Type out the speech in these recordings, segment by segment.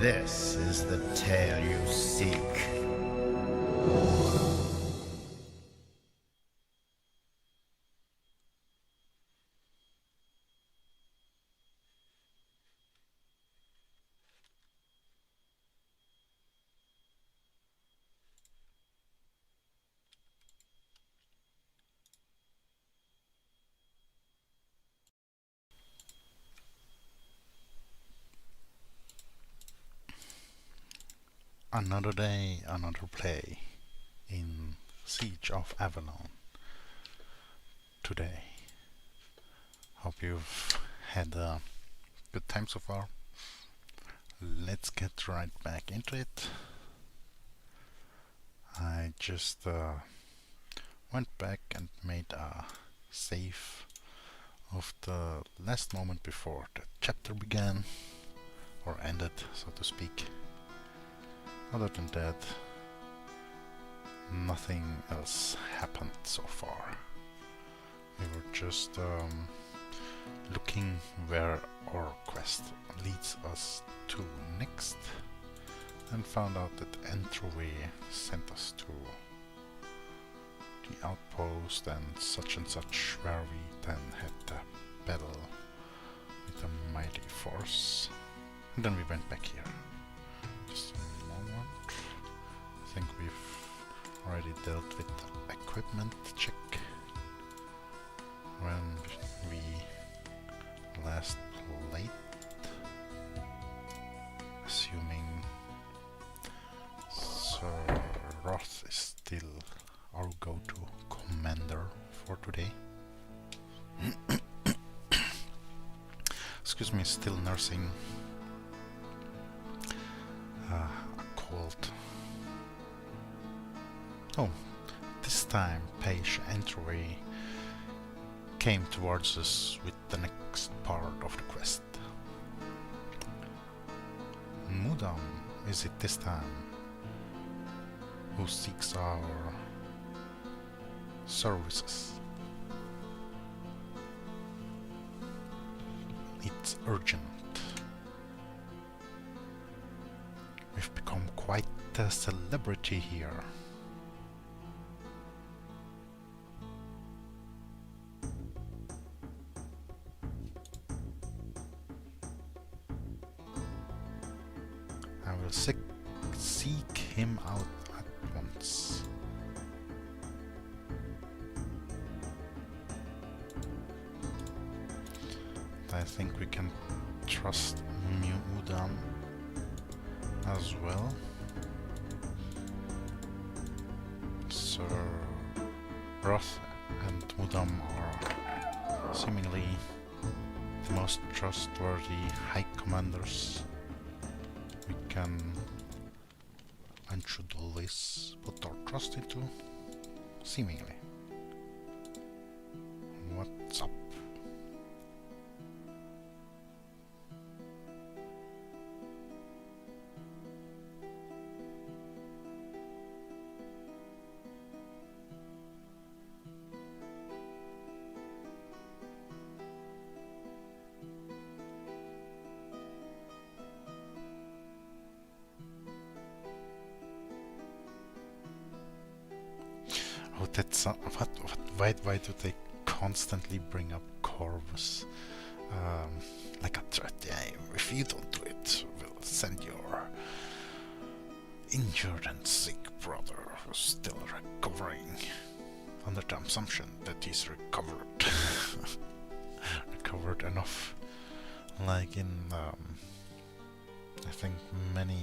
This is the tale you seek. Another day, another play in Siege of Avalon today. Hope you've had a good time so far. Let's get right back into it. I just went back and made a save of the last moment before the chapter began, or ended, so to speak. Other than that, nothing else happened so far. We were just looking where our quest leads us to next, and found out that entryway sent us to the outpost and such, where we then had the battle with a mighty force. And then we went back here. Just a moment. I think we've already dealt with the equipment check when we last played, assuming Sir Roth is still our go-to commander for today. Excuse me, still nursing a cold. Oh, this time Page Entry came towards us with the next part of the quest. Mudam is it this time who seeks our services. It's urgent. We've become quite a celebrity here. I will seek him out at once. I think we can trust Mudam as well. Sir Roth and Mudam are seemingly the most trustworthy high commanders we can and should always put our trust into, seemingly. What's up? Oh, that's why do they constantly bring up Corvus like a threat? Yeah, if you don't do it, we'll send your injured and sick brother who's still recovering, under the assumption that he's recovered recovered enough, like in I think many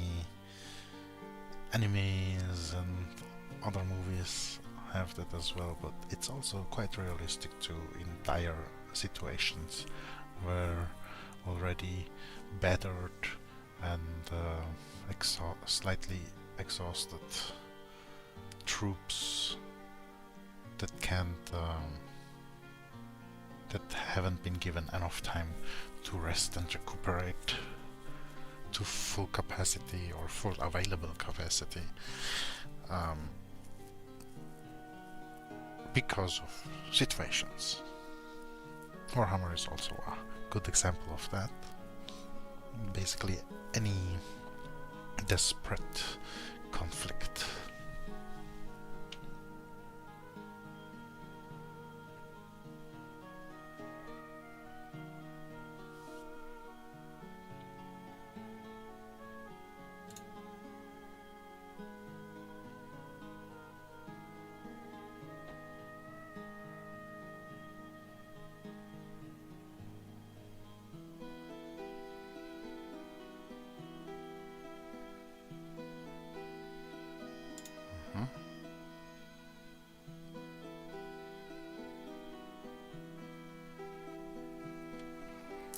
animes and other movies have that as well, but it's also quite realistic too in dire situations where already battered and slightly exhausted troops that that haven't been given enough time to rest and recuperate to full capacity or full available capacity, because of situations. Warhammer is also a good example of that. Basically any desperate conflict.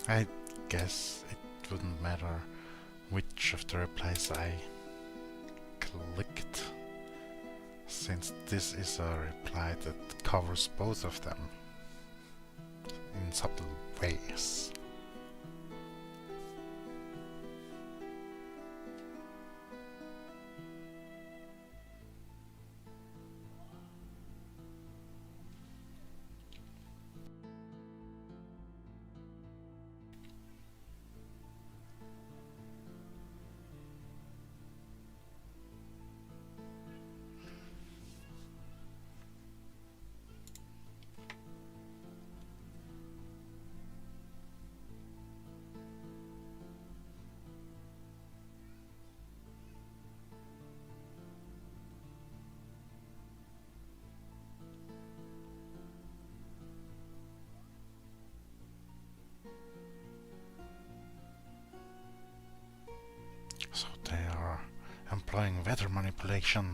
I guess it wouldn't matter which of the replies I clicked, since this is a reply that covers both of them in subtle ways. So they are employing weather manipulation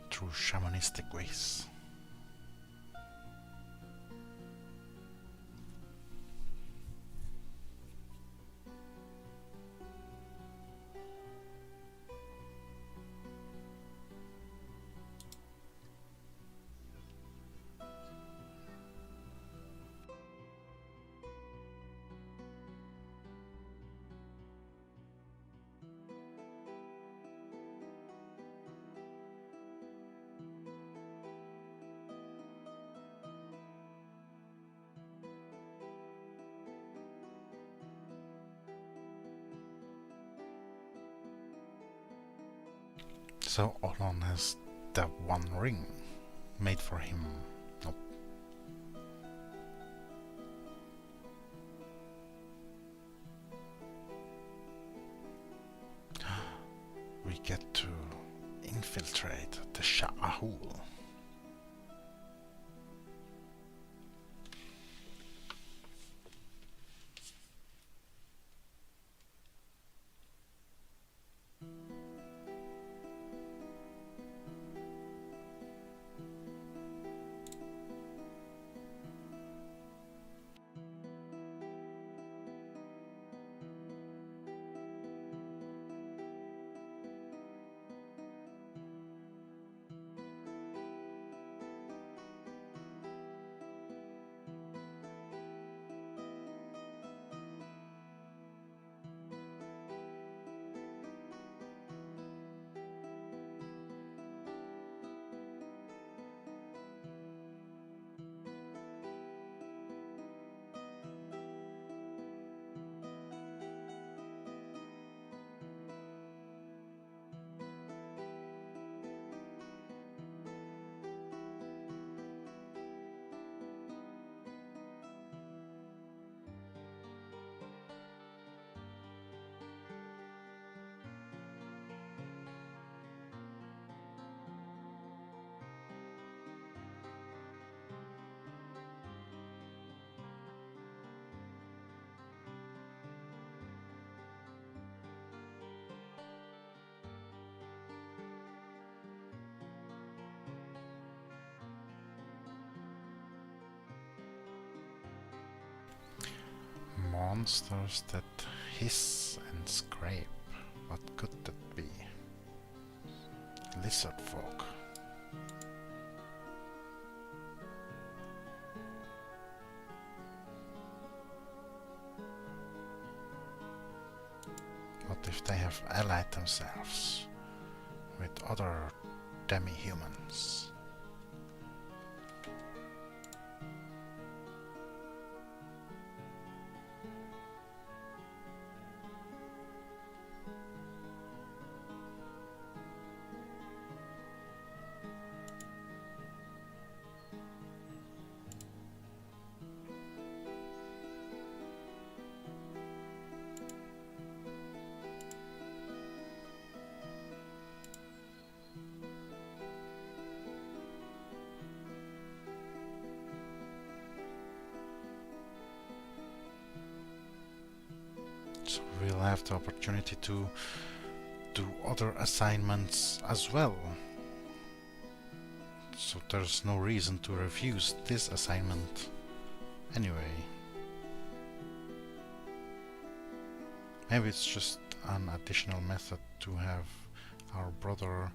through shamanistic ways. So Olon has that one ring made for him. Nope. We get to infiltrate the Sha'ahoul. Monsters that hiss and scrape. What could that be? Lizard folk. What if they have allied themselves with other demi-humans? we'll have the opportunity to do other assignments as well. So there's no reason to refuse this assignment anyway. Maybe it's just an additional method to have our brother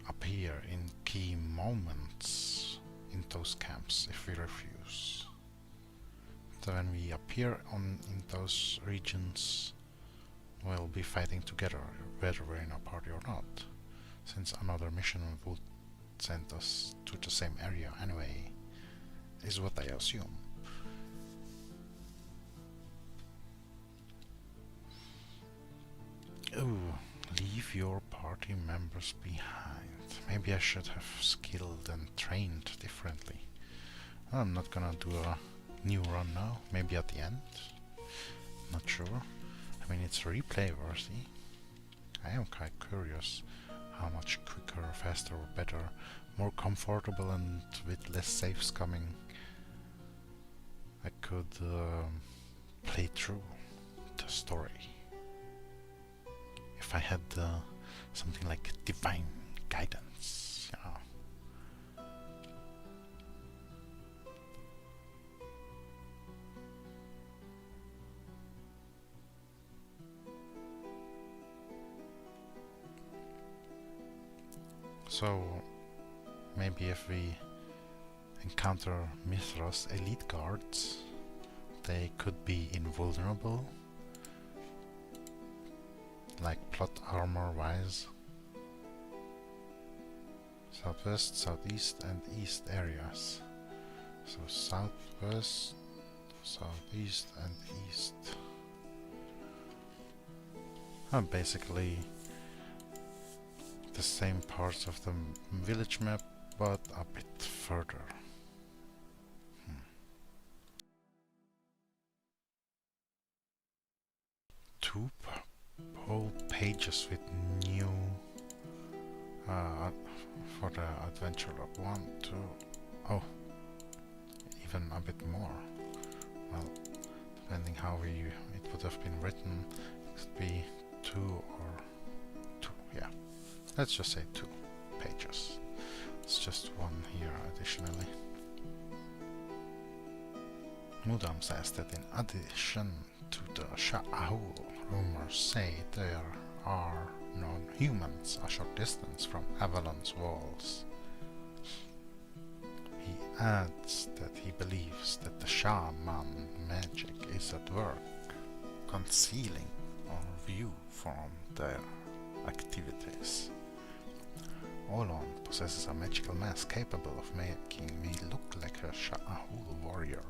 appear in key moments in those camps if we refuse. So when we appear in those regions, we'll be fighting together, whether we're in a party or not, since another mission would send us to the same area anyway, is what I assume. Oh, leave your party members behind. Maybe I should have skilled and trained differently. I'm not gonna do a new run now, maybe at the end. Not sure. I mean, it's replay worthy. I am quite curious how much quicker, faster, or better, more comfortable and with less saves coming I could play through the story. If I had something like divine guidance, you know. So maybe if we encounter Mithras elite guards, they could be invulnerable, like plot armor wise. Southwest, southeast and east areas. So southwest, southeast and east. Basically the same parts of the village map, but a bit further. Two whole pages with new for the adventure log. 1, 2, oh, even a bit more. Well, depending how it would have been written, it could be 2 or 2, yeah. Let's just say 2 pages. It's just 1 here additionally. Mudam says that in addition to the Sha'ahoul, rumors say there are known humans a short distance from Avalon's walls. He adds that he believes that the shaman magic is at work, concealing our view from their activities. Olon possesses a magical mask capable of making me look like a Sha'ahoul warrior.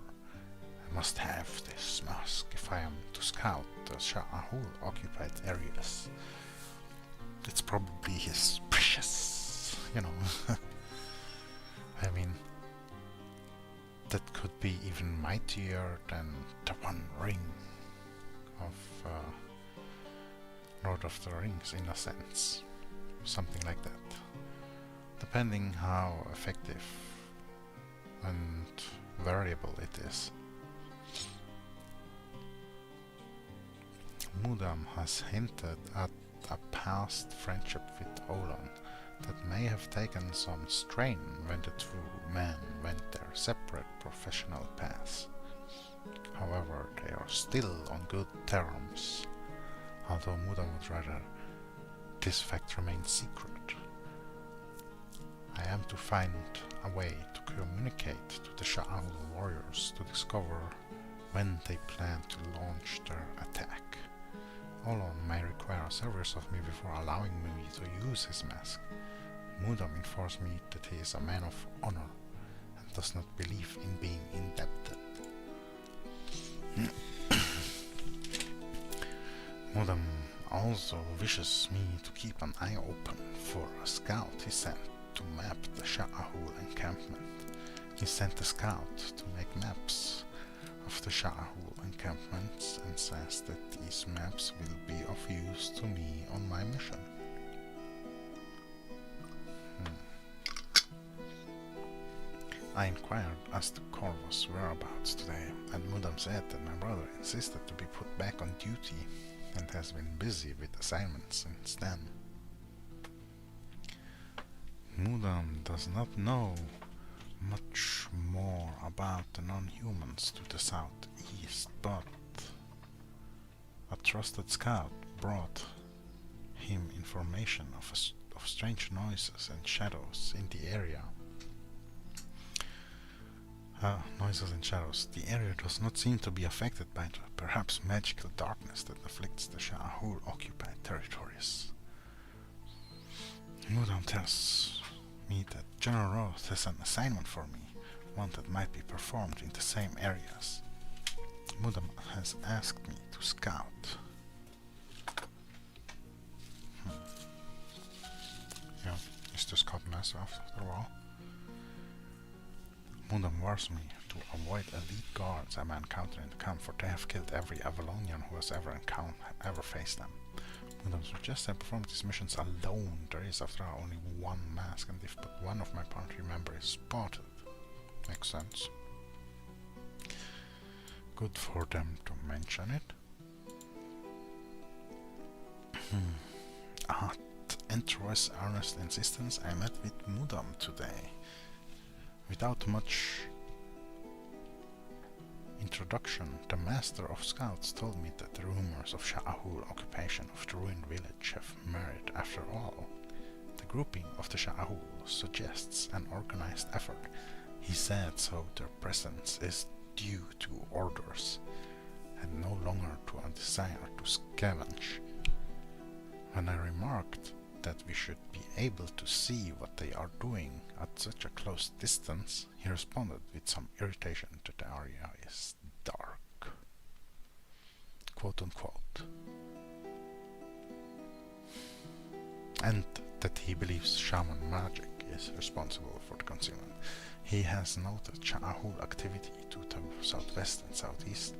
I must have this mask if I am to scout the Sha'ahoul occupied areas. It's probably his precious, you know. I mean, that could be even mightier than the One Ring of Lord of the Rings, in a sense. Something like that. Depending how effective and variable it is. Mudam has hinted at a past friendship with Olon that may have taken some strain when the two men went their separate professional paths. However, they are still on good terms, although Mudam would rather this fact remain secret. I am to find a way to communicate to the Sha'ahoul warriors to discover when they plan to launch their attack. Olon may require a service of me before allowing me to use his mask. Mudam informs me that he is a man of honor and does not believe in being indebted. Mudam also wishes me to keep an eye open for a scout he sent to map the Sha'ahoul encampment. He sent a scout to make maps of the Sha'ahoul encampments and says that these maps will be of use to me on my mission. I inquired as to Corvo's whereabouts today, and Mudam said that my brother insisted to be put back on duty and has been busy with assignments since then. Mudam does not know much more about the non-humans to the southeast, but a trusted scout brought him information of strange noises and shadows in the area. Noises and shadows. The area does not seem to be affected by the perhaps magical darkness that afflicts the Sha'ahoul occupied territories. Mudam tells me that General Roth has an assignment for me, one that might be performed in the same areas. Mudam has asked me to scout. Yeah, is to scout massive after all. Mudam warns me to avoid elite guards I may encounter in the camp, for they have killed every Avalonian who has ever faced them. Mudam suggests I perform these missions alone. There is, after all, only one mask, and if but one of my party members is spotted. Makes sense. Good for them to mention it. At Entroy's earnest insistence, I met with Mudam today. Without much introduction, the Master of Scouts told me that the rumors of Sha'ahoul occupation of the ruined village have merit after all. The grouping of the Sha'ahoul suggests an organized effort. He said so their presence is due to orders, and no longer to a desire to scavenge. When I remarked that we should be able to see what they are doing at such a close distance, he responded with some irritation that the area is dark. Quote unquote. And that he believes shaman magic is responsible for the concealment. He has noted Sha'ahoul activity to the southwest and southeast,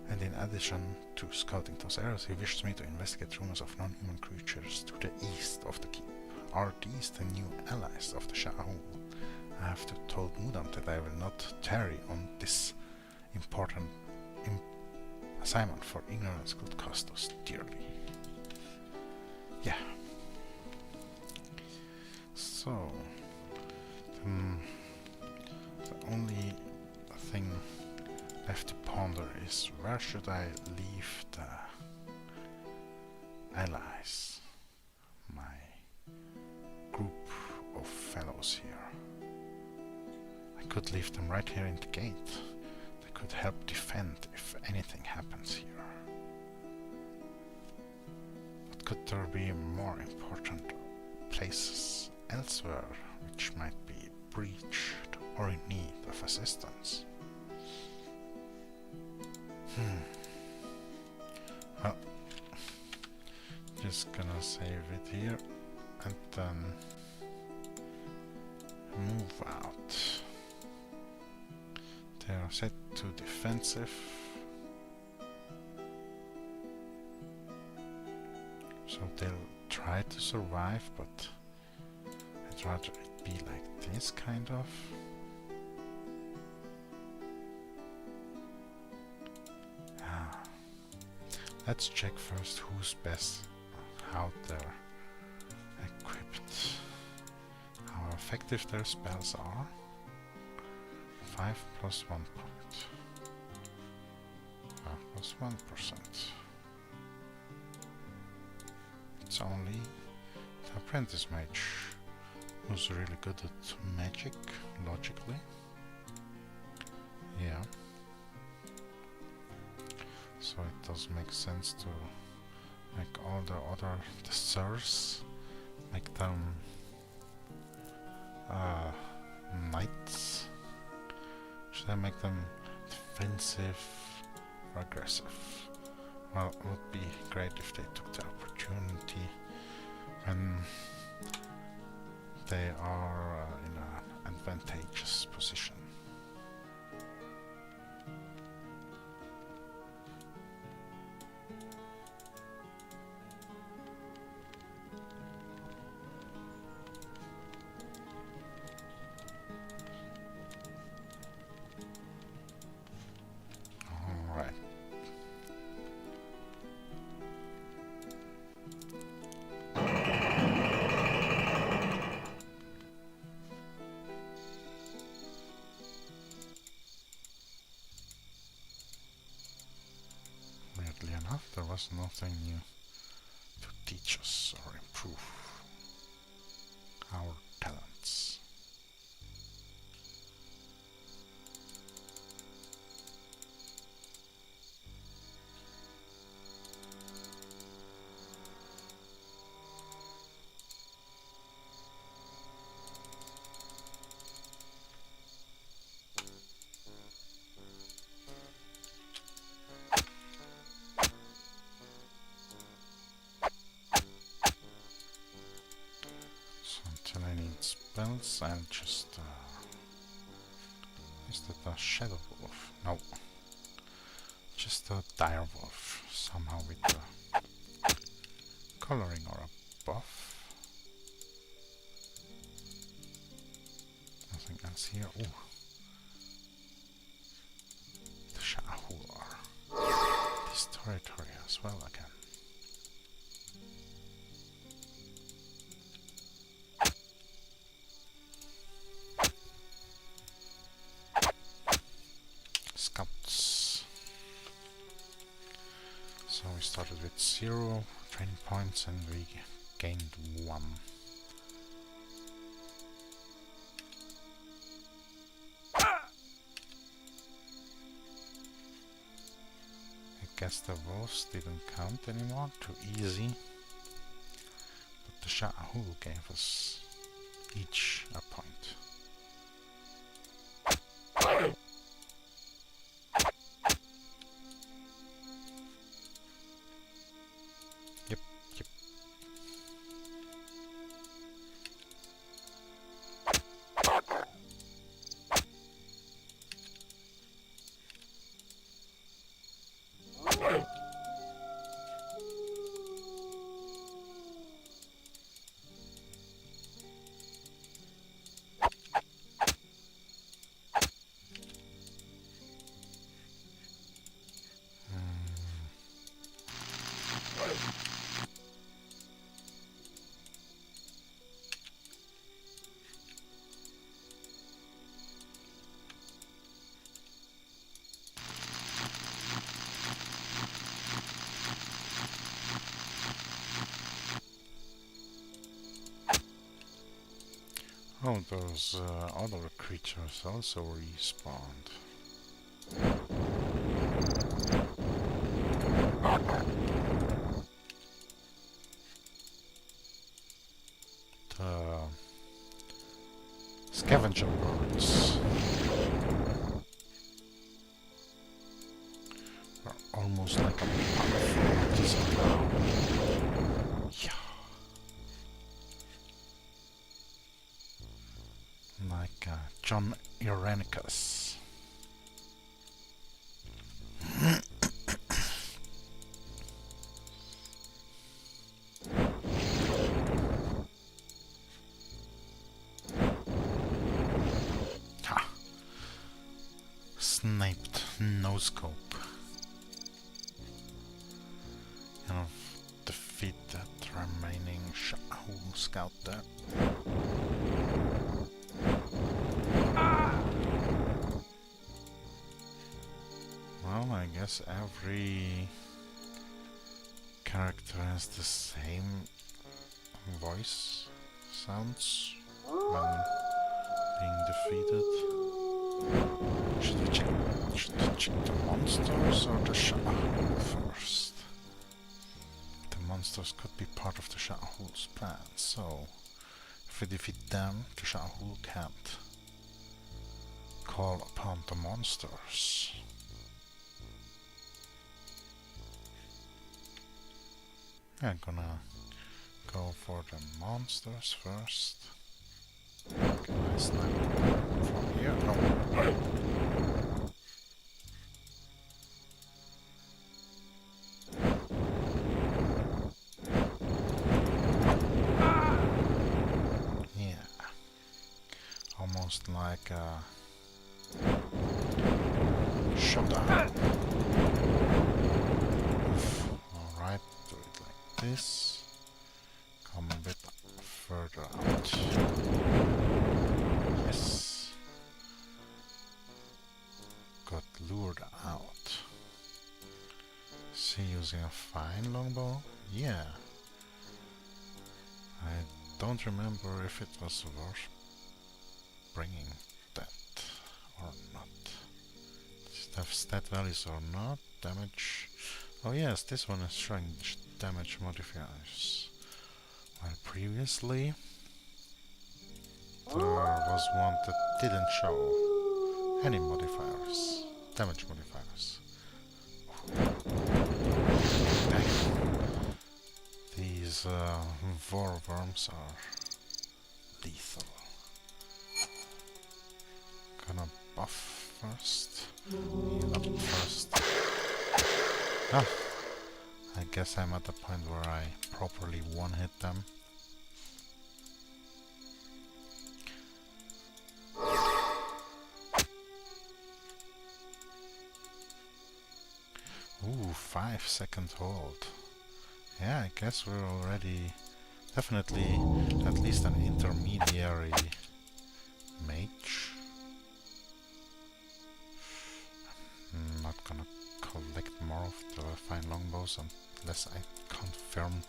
and in addition to scouting those areas, he wishes me to investigate rumors of non-human creatures to the east of the keep. Are these the new allies of the Sha'ahoul? I have told Mudam that I will not tarry on this important assignment, for ignorance could cost us dearly. Yeah. So, the only thing left to ponder is, where should I leave the allies, my group of fellows here? I could leave them right here in the gate. They could help defend if anything happens here. But could there be more important places elsewhere which might be breached or in need of assistance? Well, just gonna save it here and then move out. They are set to defensive, so they'll try to survive, but I'd rather it be like this kind of. Let's check first who's best out there equipped, how effective their spells are. 5 plus 1 point. 5 plus 1%. It's only the apprentice mage who's really good at magic, logically. Yeah. So it does make sense to make all the other sirs, make them knights. Should I make them defensive or aggressive? Well, it would be great if they took the opportunity when they are in an advantageous position. oddly enough, there was nothing new to teach us or improve our talents. Until I need spells, I'll just is that a shadow wolf? No. Just a dire wolf. Somehow with a coloring or a buff. Nothing else here. Ooh. The Sha'ahoul are this territory as well again. Scouts. So we started with 0 training points and we gained 1. I guess the wolves didn't count anymore, too easy. But the Sha'ahoul gave us each a point. Yep. Oh, those other creatures also respawned. The scavenger birds are almost like a powerful now. Yeah. Like John Irenicus. Ha! Sniped no scope. Kind of defeat that remaining Sha'ahoul scout there. Well, I guess every character has the same voice sounds when being defeated. Should we check the monsters or the Sha'ahoul first? The monsters could be part of the Sha'ahoul's plan, so if we defeat them, the Sha'ahoul can't call upon the monsters. I'm gonna go for the monsters first. Can I snipe them from here? No. Yeah. Almost like a shutdown. Alright, do it like this. Come a bit further out. Yes. Got lured out. Is he using a fine longbow? Yeah. I don't remember if it was worth bringing that or not. Does it have stat values or not? Damage. Oh yes, this one is showing damage modifiers. While previously there was one that didn't show any modifiers. Damage modifiers. Dang. These war worms are lethal. Gonna buff first. Heal up first. Ah, I guess I'm at the point where I properly one-hit them. Ooh, 5-second hold. Yeah, I guess we're already definitely at least an intermediary mage. I'm not gonna collect more of the fine longbows unless I confirmed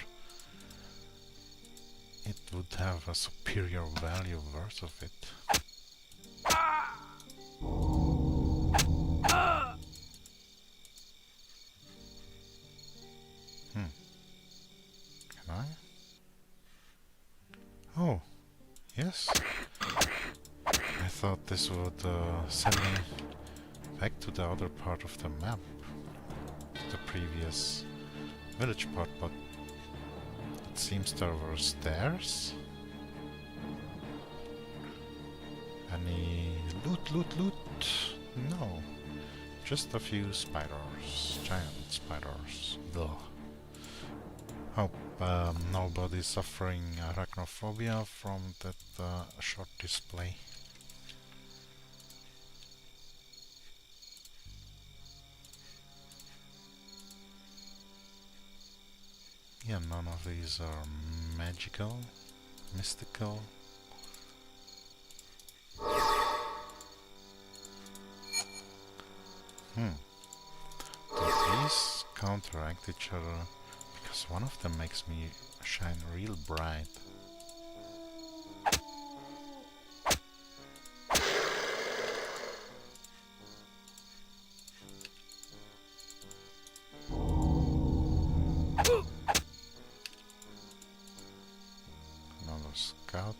it would have a superior value worth of it. Can I? Oh, yes. I thought this would send me back to the other part of the map, the previous village part, but it seems there were stairs. Any loot? No, just a few spiders, giant spiders. Ugh. Hope nobody's suffering arachnophobia from that short display. Yeah, none of these are magical, mystical. Do these counteract each other? Because one of them makes me shine real bright. Another scout.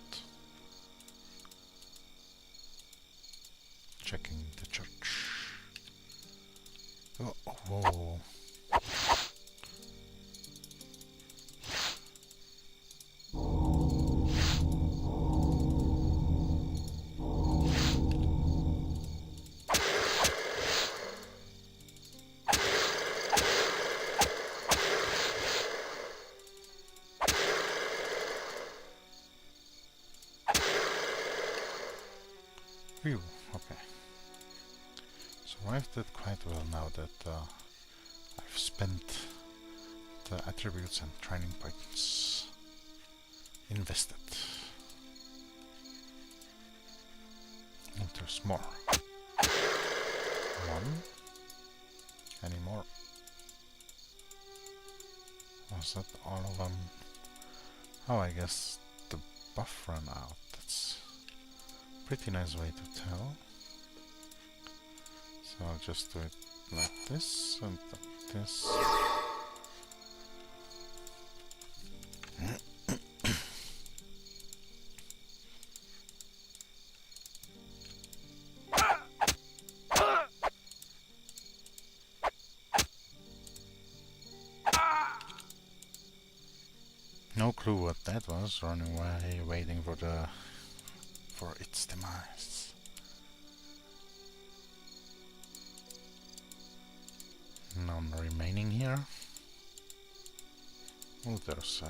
Checking the church. Oh, whoa. Phew, okay. Survived it quite well now that I've spent the attributes and training points invested. And there's more. One. Any more? Was that all of them? Oh, I guess the buff ran out. That's pretty nice way to tell. So I'll just do it like this and like this. No clue what that was, running away, waiting for its demise. None remaining here. Oh, there's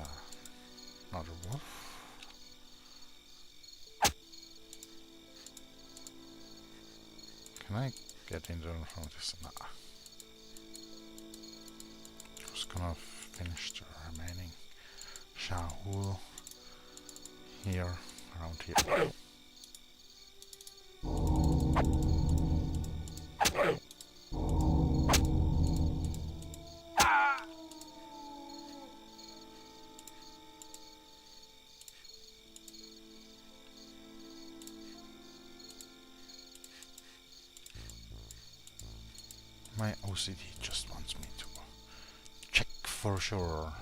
another wolf. Can I get in there from this? Nah. Just gonna finish the remaining Sha'ahoul here, around here. My OCD just wants me to check for sure.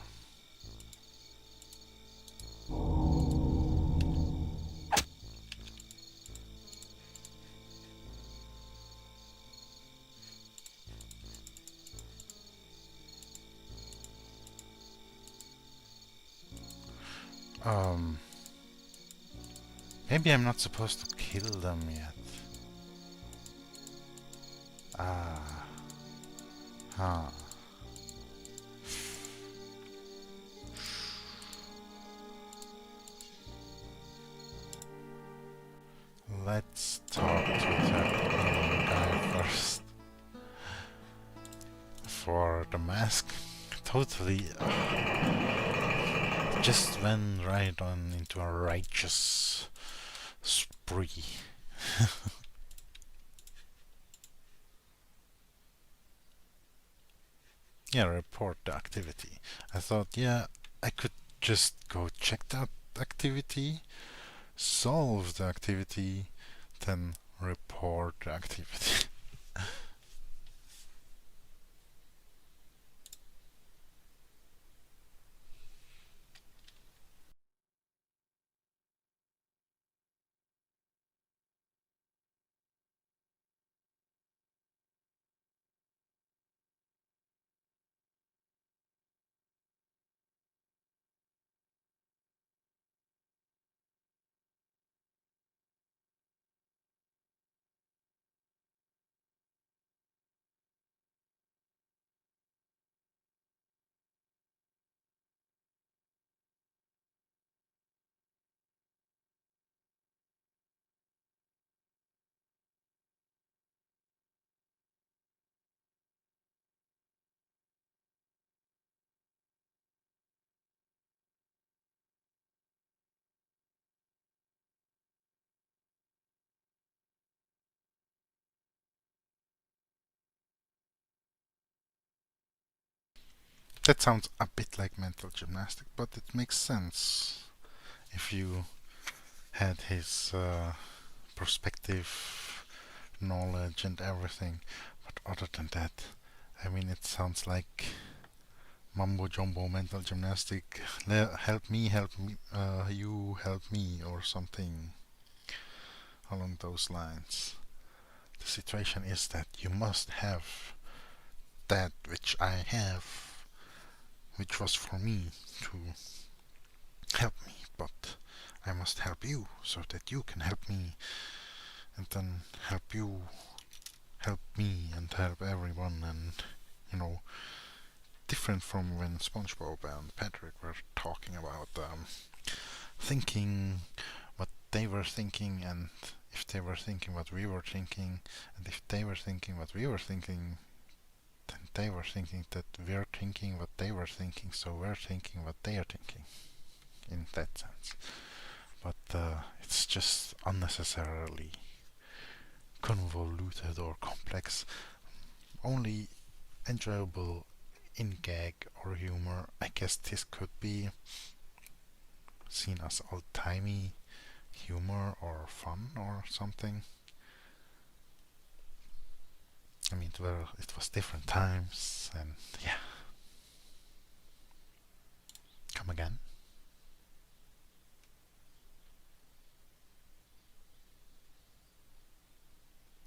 Um, Maybe I'm not supposed to kill them yet. Ah, huh. Let's talk to that guy first. For the mask, totally just went right on into a righteous spree. Yeah, report the activity. I thought, yeah, I could just go check that activity, solve the activity, then report the activity. That sounds a bit like mental gymnastics, but it makes sense if you had his perspective, knowledge, and everything. But other than that, I mean, it sounds like mumbo jumbo mental gymnastic. Help me, you help me, or something along those lines. The situation is that you must have that which I have, which was for me to help me, but I must help you so that you can help me, and then help you help me and help everyone, and you know, different from when SpongeBob and Patrick were talking about thinking what they were thinking, and if they were thinking what we were thinking, and if they were thinking what we were thinking, then they were thinking that we're thinking what they were thinking, so we're thinking what they are thinking, in that sense. But it's just unnecessarily convoluted or complex. Only enjoyable in gag or humor. I guess this could be seen as old-timey humor or fun or something. I mean, it was different times, and yeah. Come again?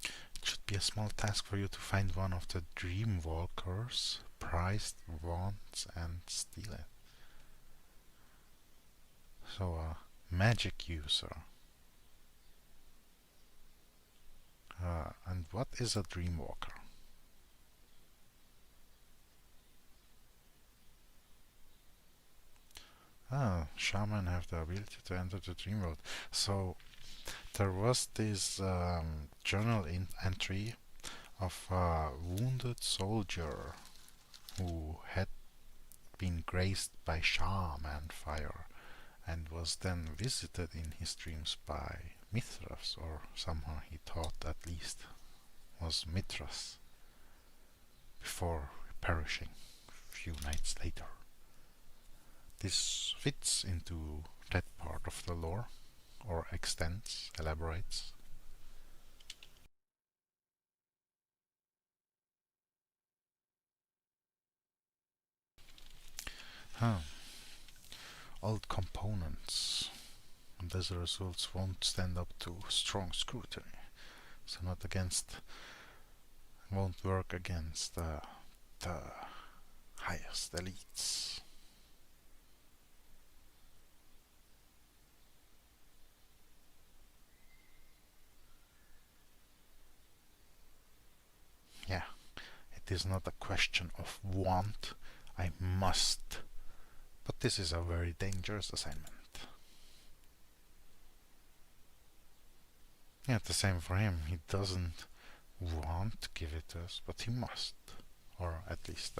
It should be a small task for you to find one of the Dreamwalker's prized wands and steal it. So, a magic user. And what is a Dreamwalker? Ah, shaman have the ability to enter the dream world. So there was this journal entry of a wounded soldier who had been grazed by shaman fire and was then visited in his dreams by Mithras, or somehow he thought at least was Mithras, before perishing a few nights later. This fits into that part of the lore, or extends, elaborates. Huh. Old components, and as a result won't stand up to strong scrutiny. So not against, won't work against the highest elites. Yeah, it is not a question of want, I must. But this is a very dangerous assignment. Yeah, the same for him. He doesn't want to give it to us, but he must. Or at least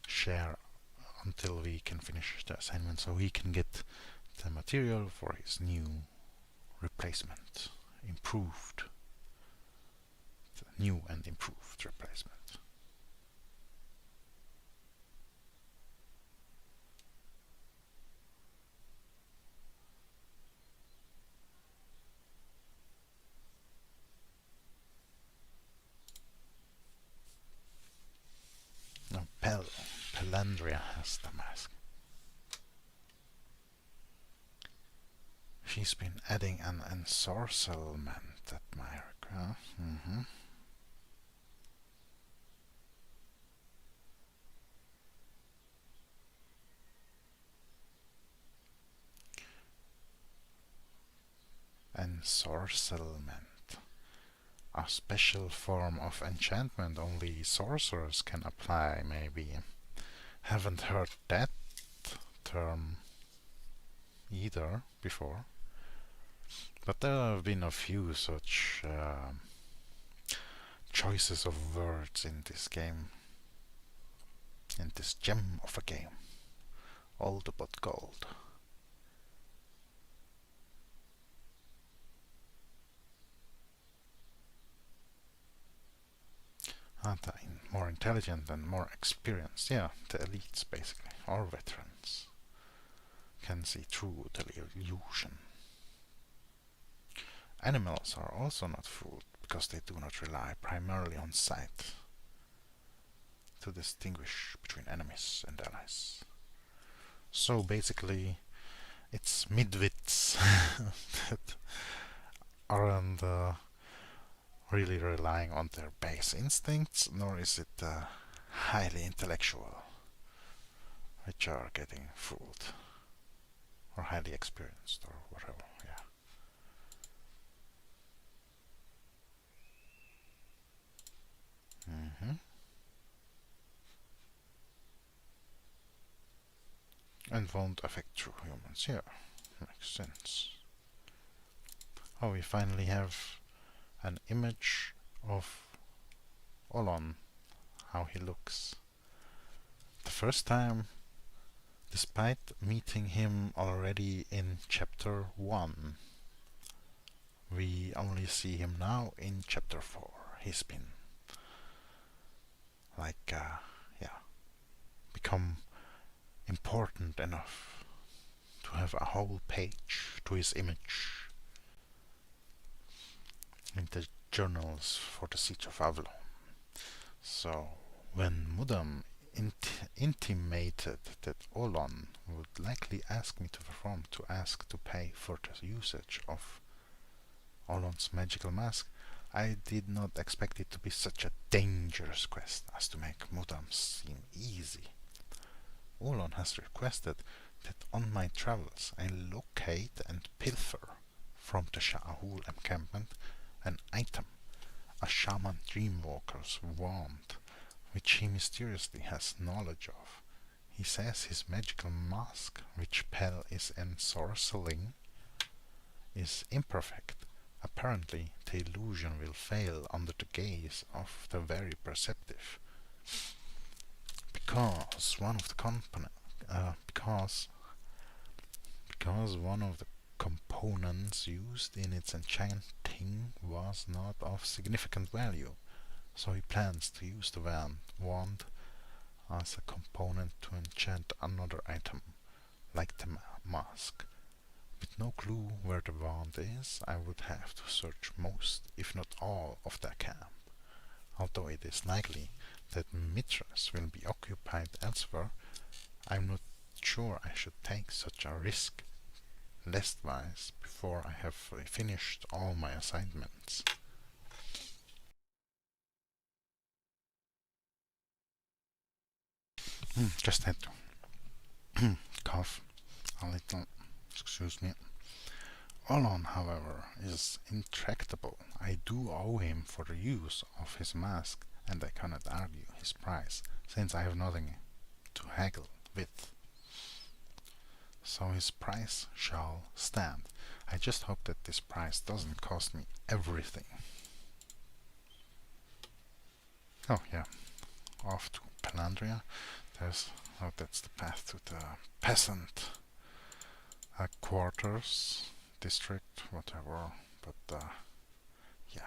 share until we can finish the assignment so he can get the material for his new replacement. Improved. The new and improved replacement. Now Pelandria has the mask. She's been adding an ensorcelment at my request. Ensorcelment. A special form of enchantment only sorcerers can apply, maybe. Haven't heard that term either before. But there have been a few such choices of words in this game. In this gem of a game. Old but gold. More intelligent and more experienced. Yeah, the elites basically, or veterans, can see through the illusion. Animals are also not fooled because they do not rely primarily on sight to distinguish between enemies and allies. So basically, it's midwits that aren't really relying on their base instincts, nor is it highly intellectual, which are getting fooled, or highly experienced, or whatever. Yeah. And won't affect true humans. Yeah, makes sense. Oh, we finally have an image of Olon, how he looks. The first time, despite meeting him already in chapter 1, we only see him now in chapter 4. He's been become important enough to have a whole page to his image in the journals for the Siege of Avalon. So when Mudam intimated that Olon would likely ask me to perform to ask to pay for the usage of Olon's magical mask, I did not expect it to be such a dangerous quest as to make Mudam seem easy. Olon has requested that on my travels I locate and pilfer from the Sha'ahoul encampment an item, a shaman dreamwalker's wand, which he mysteriously has knowledge of. He says his magical mask, which Pel is ensorceling, is imperfect. Apparently, the illusion will fail under the gaze of the very perceptive, because one of the components used in its enchanting was not of significant value, so he plans to use the wand as a component to enchant another item, like the mask. With no clue where the wand is, I would have to search most, if not all, of the camp, although it is likely that Mithras will be occupied elsewhere. I'm not sure I should take such a risk list-wise before I have finished all my assignments. Just had to cough a little. Excuse me. Olon, however, is intractable. I do owe him for the use of his mask, and I cannot argue his price, since I have nothing to haggle with. So his price shall stand. I just hope that this price doesn't cost me everything. Oh yeah, off to Pelandria. That's the path to the peasant quarters district, whatever. But yeah.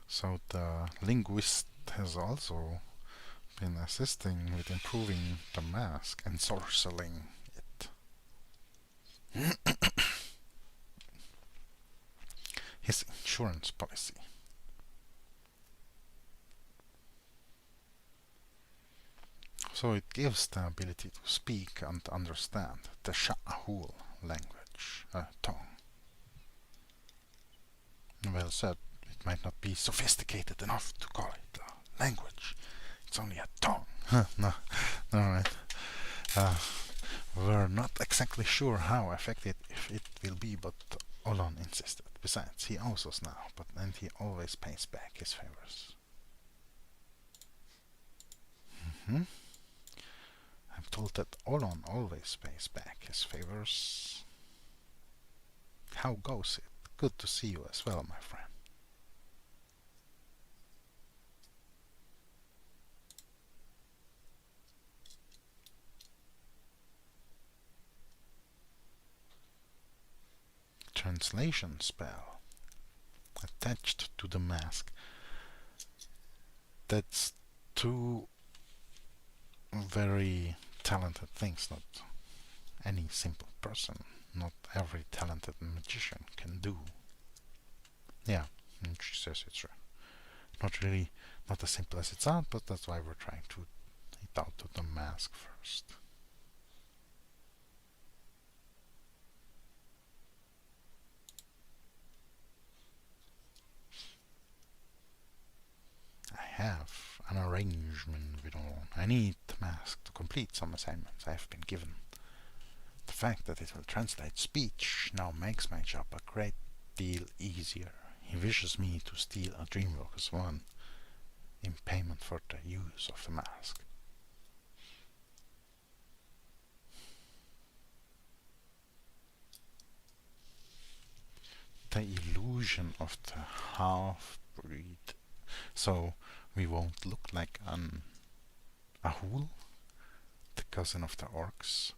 So the linguist has also been assisting with improving the mask and sorceling it. His insurance policy. So it gives the ability to speak and understand the Sha'ahoul language, tongue. Well said, it might not be sophisticated enough to call it a language. It's only a tongue. No, alright. We're not exactly sure how effective it will be, but Olon insisted. Besides, he owes us now, and he always pays back his favors. I'm told that Olon always pays back his favors. How goes it? Good to see you as well, my friend. Translation spell attached to the mask. That's two very talented things, not any simple person, not every talented magician can do. Yeah, she says it's not as simple as it sounds, but that's why we're trying to it out of the mask first. I have an arrangement with all. I need the mask to complete some assignments I have been given. The fact that it will translate speech now makes my job a great deal easier. He wishes me to steal a Dreamwalker's wand in payment for the use of the mask. The illusion of the half-breed. So we won't look like an Ahul, the cousin of the orcs,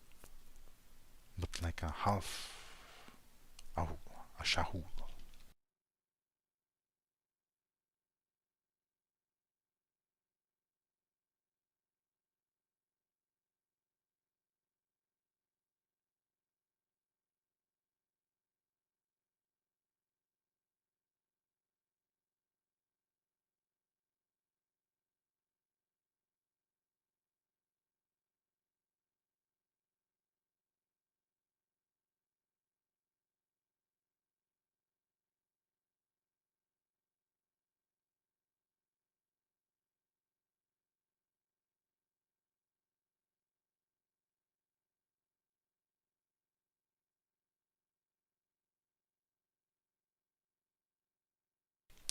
but like a half Ahul, a Sha'ahoul.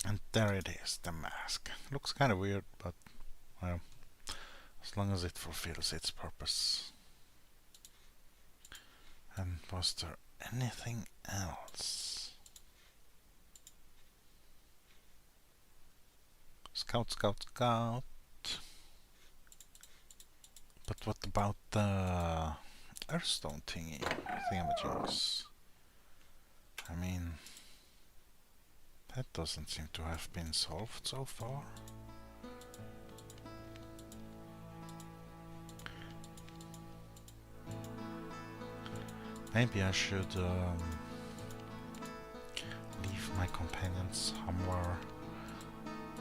And there it is, the mask. Looks kind of weird, but well, as long as it fulfills its purpose. And was there anything else? Scout, scout, scout. But what about the Earthstone thingamajiggs? I mean, that doesn't seem to have been solved so far. Maybe I should leave my companions somewhere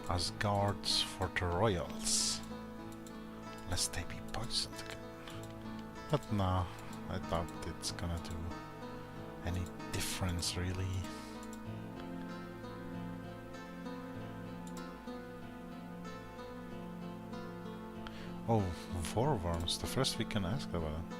as guards for the royals, lest they be poisoned again. But no, I doubt it's gonna do any difference really. Oh, war worms, the first we can ask about it.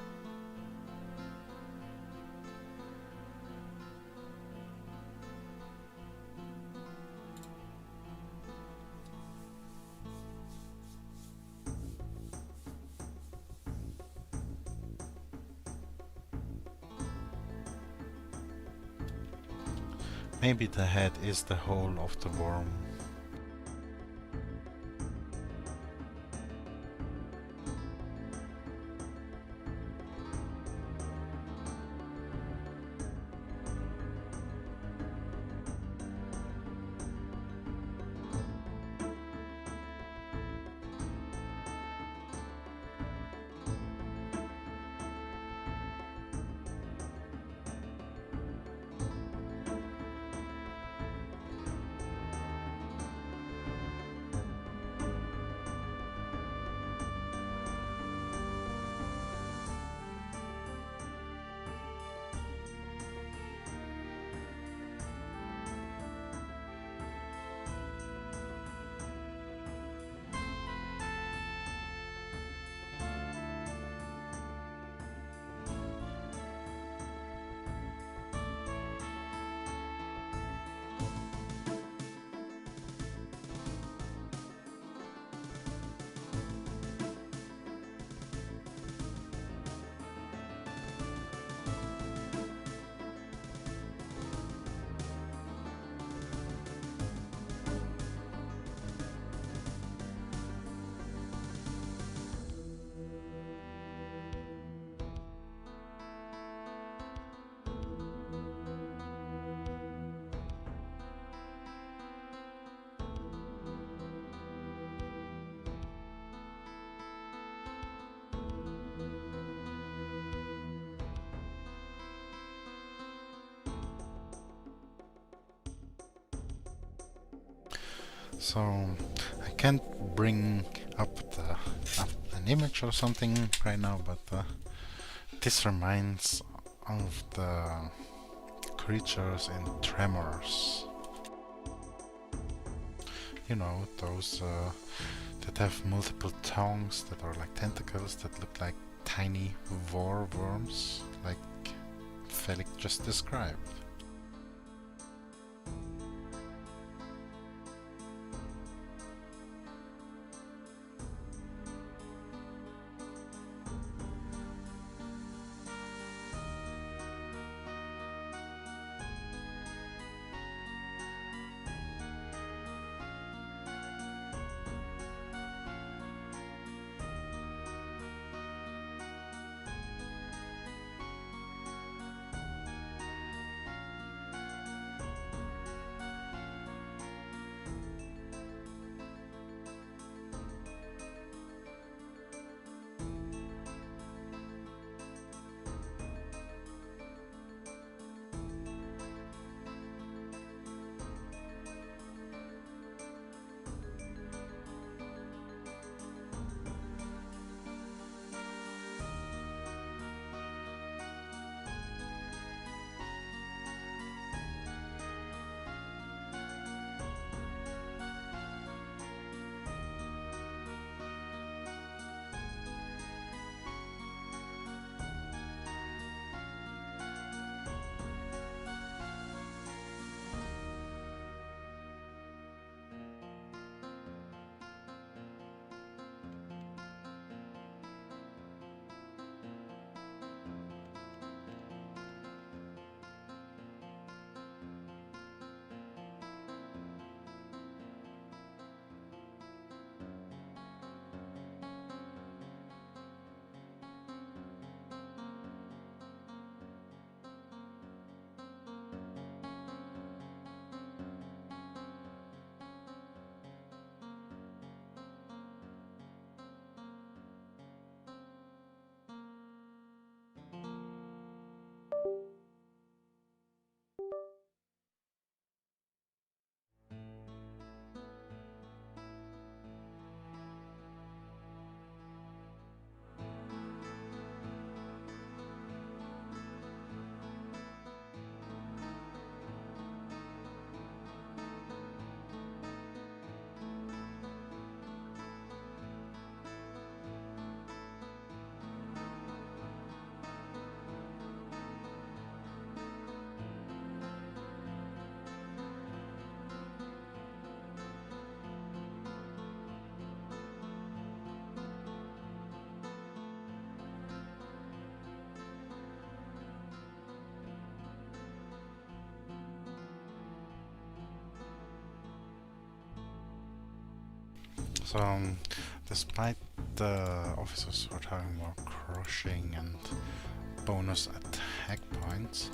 Maybe the head is the whole of the worm. So I can't bring up an image or something right now, but this reminds of the creatures in Tremors. You know, those that have multiple tongues that are like tentacles that look like tiny war worms, like Felix just described. So, despite the officers were having more crushing and bonus attack points,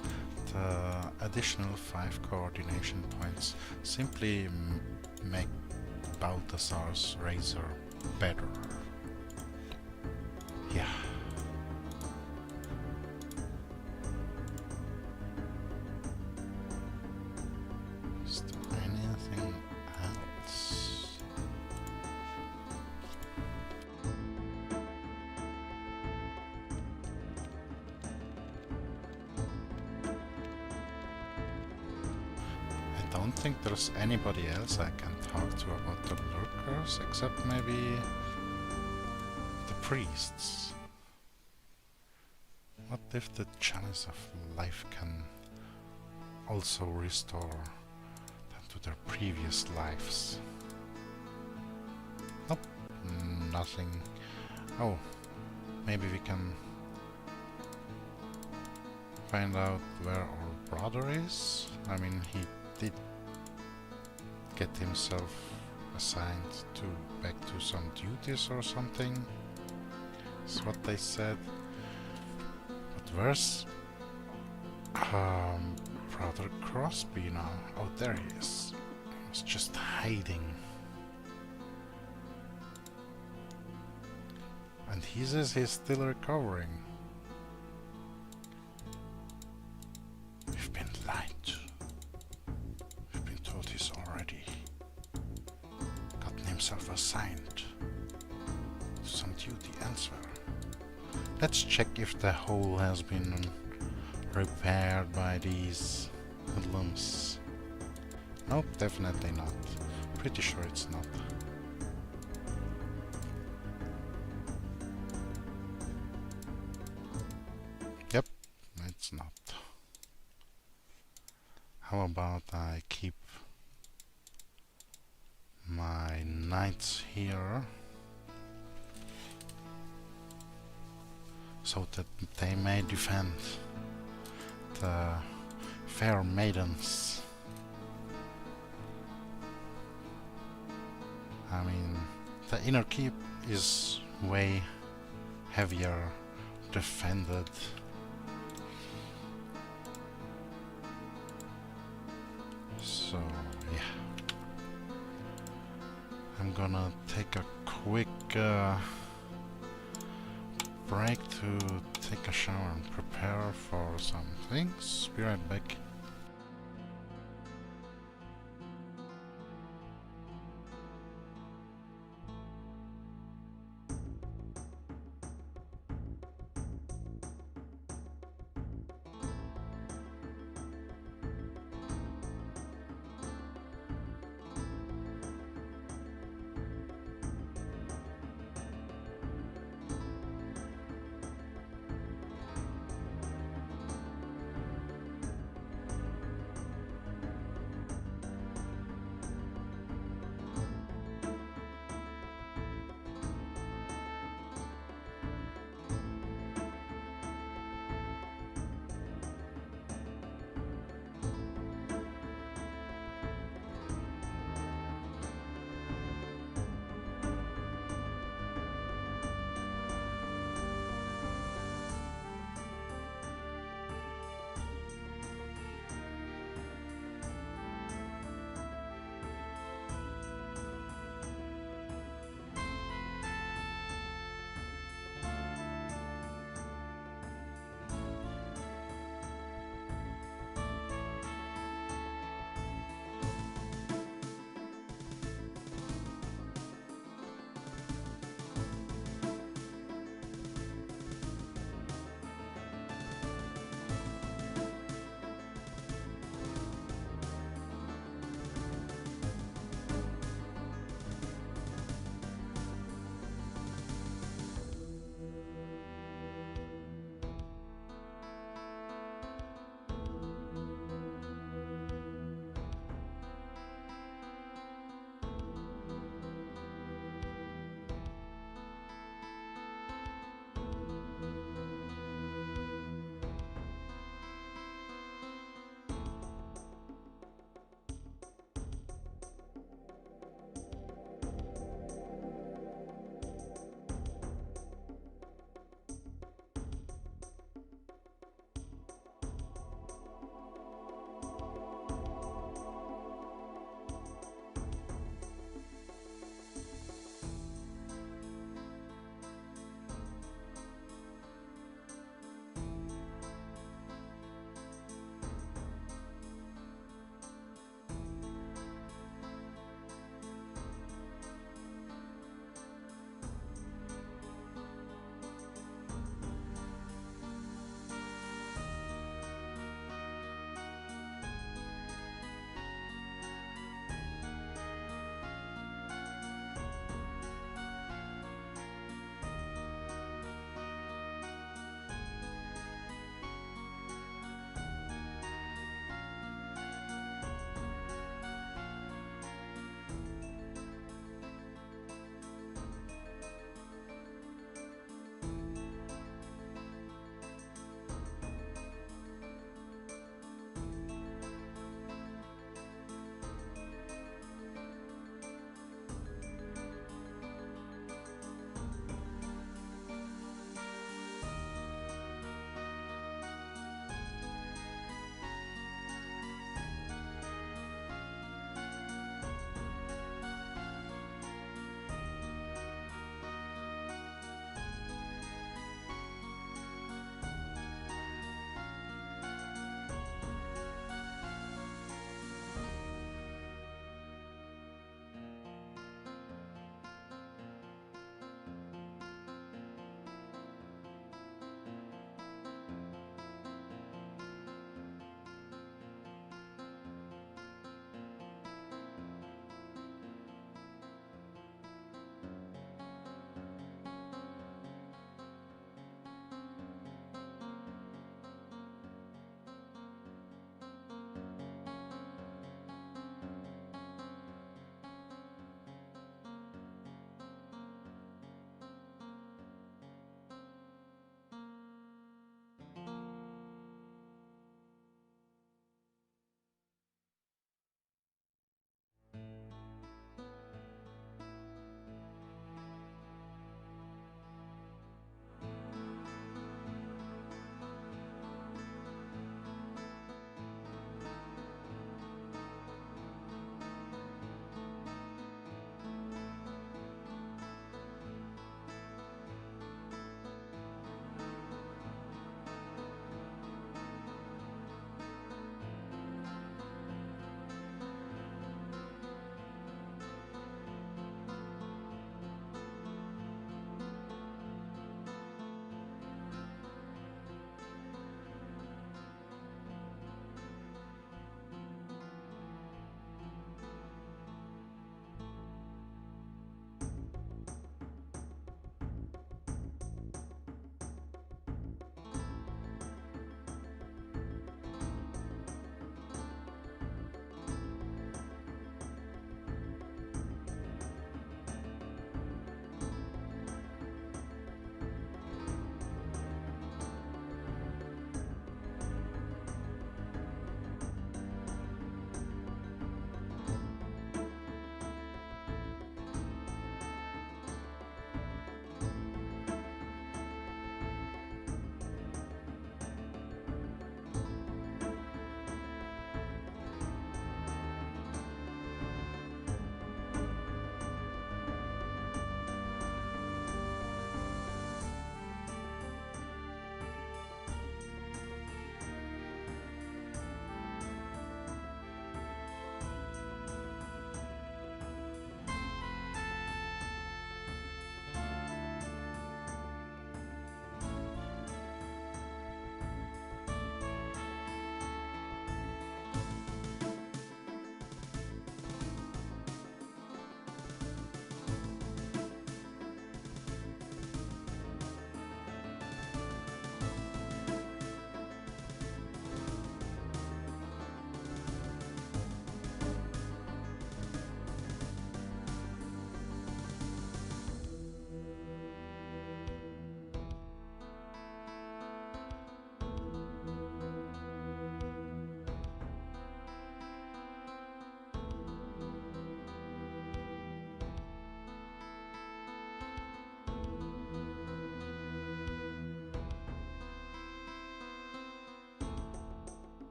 the additional 5 coordination points simply make Balthasar's razor better. Yeah. Is there anything else? I don't think there's anybody else I can talk to about the lurkers, except maybe the priests. What if the chalice of life can also restore them to their previous lives? Nope, nothing. Oh, maybe we can find out where our brother is. I mean, he did get himself assigned to back to some duties or something. That's what they said. But where's Brother Crosby now? Oh, there he is. He was just hiding. And he says he's still recovering. We've been lied to. We've been told he's already gotten himself assigned to some duty elsewhere. Let's check if the hole has been repaired by these hoodlums. Nope, definitely not. Pretty sure it's not. Yep, it's not. How about I keep my knights here so that they may defend the fair maidens. I mean, the inner keep is way heavier defended. So yeah, I'm gonna take a quick break to take a shower and prepare for some things. Be right back.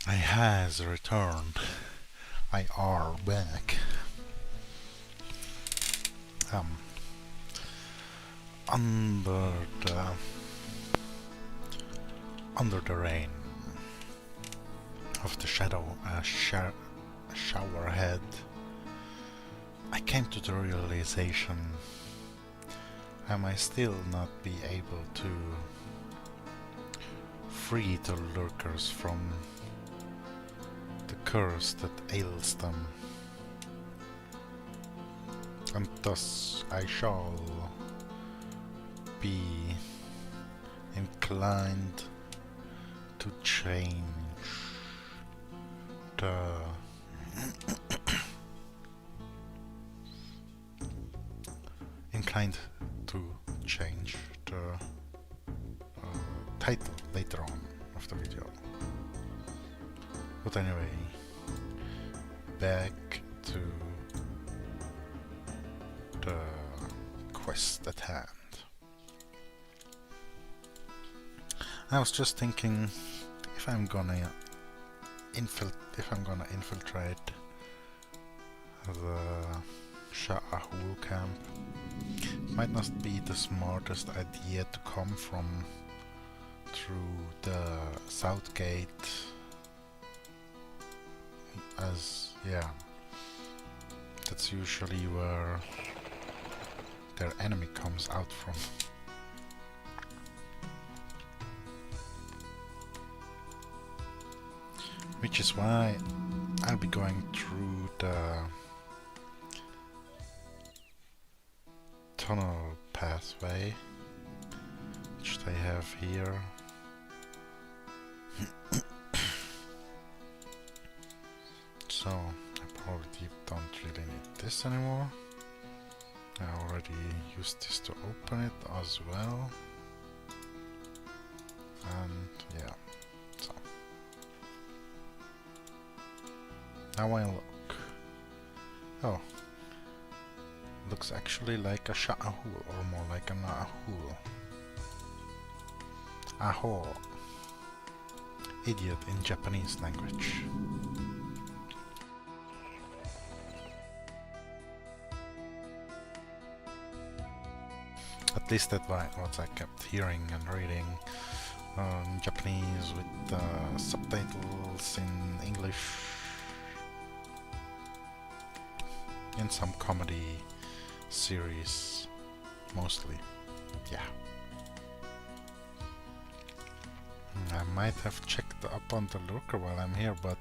I has returned. I are back. Um, under the under the rain of the shadow showerhead, I came to the realization I might still not be able to free the lurkers from the curse that ails them, and thus I shall be inclined to change the title later on of the video. But anyway, back to the quest at hand. I was just thinking, if I'm gonna infiltrate the Sha'ahoul camp, it might not be the smartest idea to come from through the south gate, as that's usually where their enemy comes out from. Which is why I'll be going through the tunnel pathway, which they have here. So I probably don't really need this anymore. I already used this to open it as well. And yeah, so now I look. Oh, looks actually like a Sha'ahoul, or more like an Ahoul. Aho, idiot in Japanese language. At least that's what I kept hearing and reading Japanese with subtitles in English, in some comedy series mostly. Yeah. I might have checked up on the lurker while I'm here, but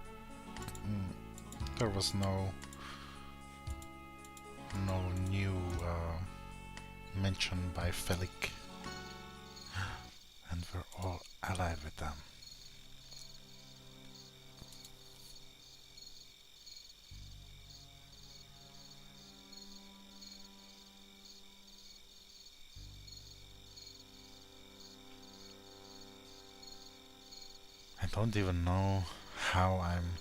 there was no new mention by Felik, and we're all allied with them. I don't even know how I'm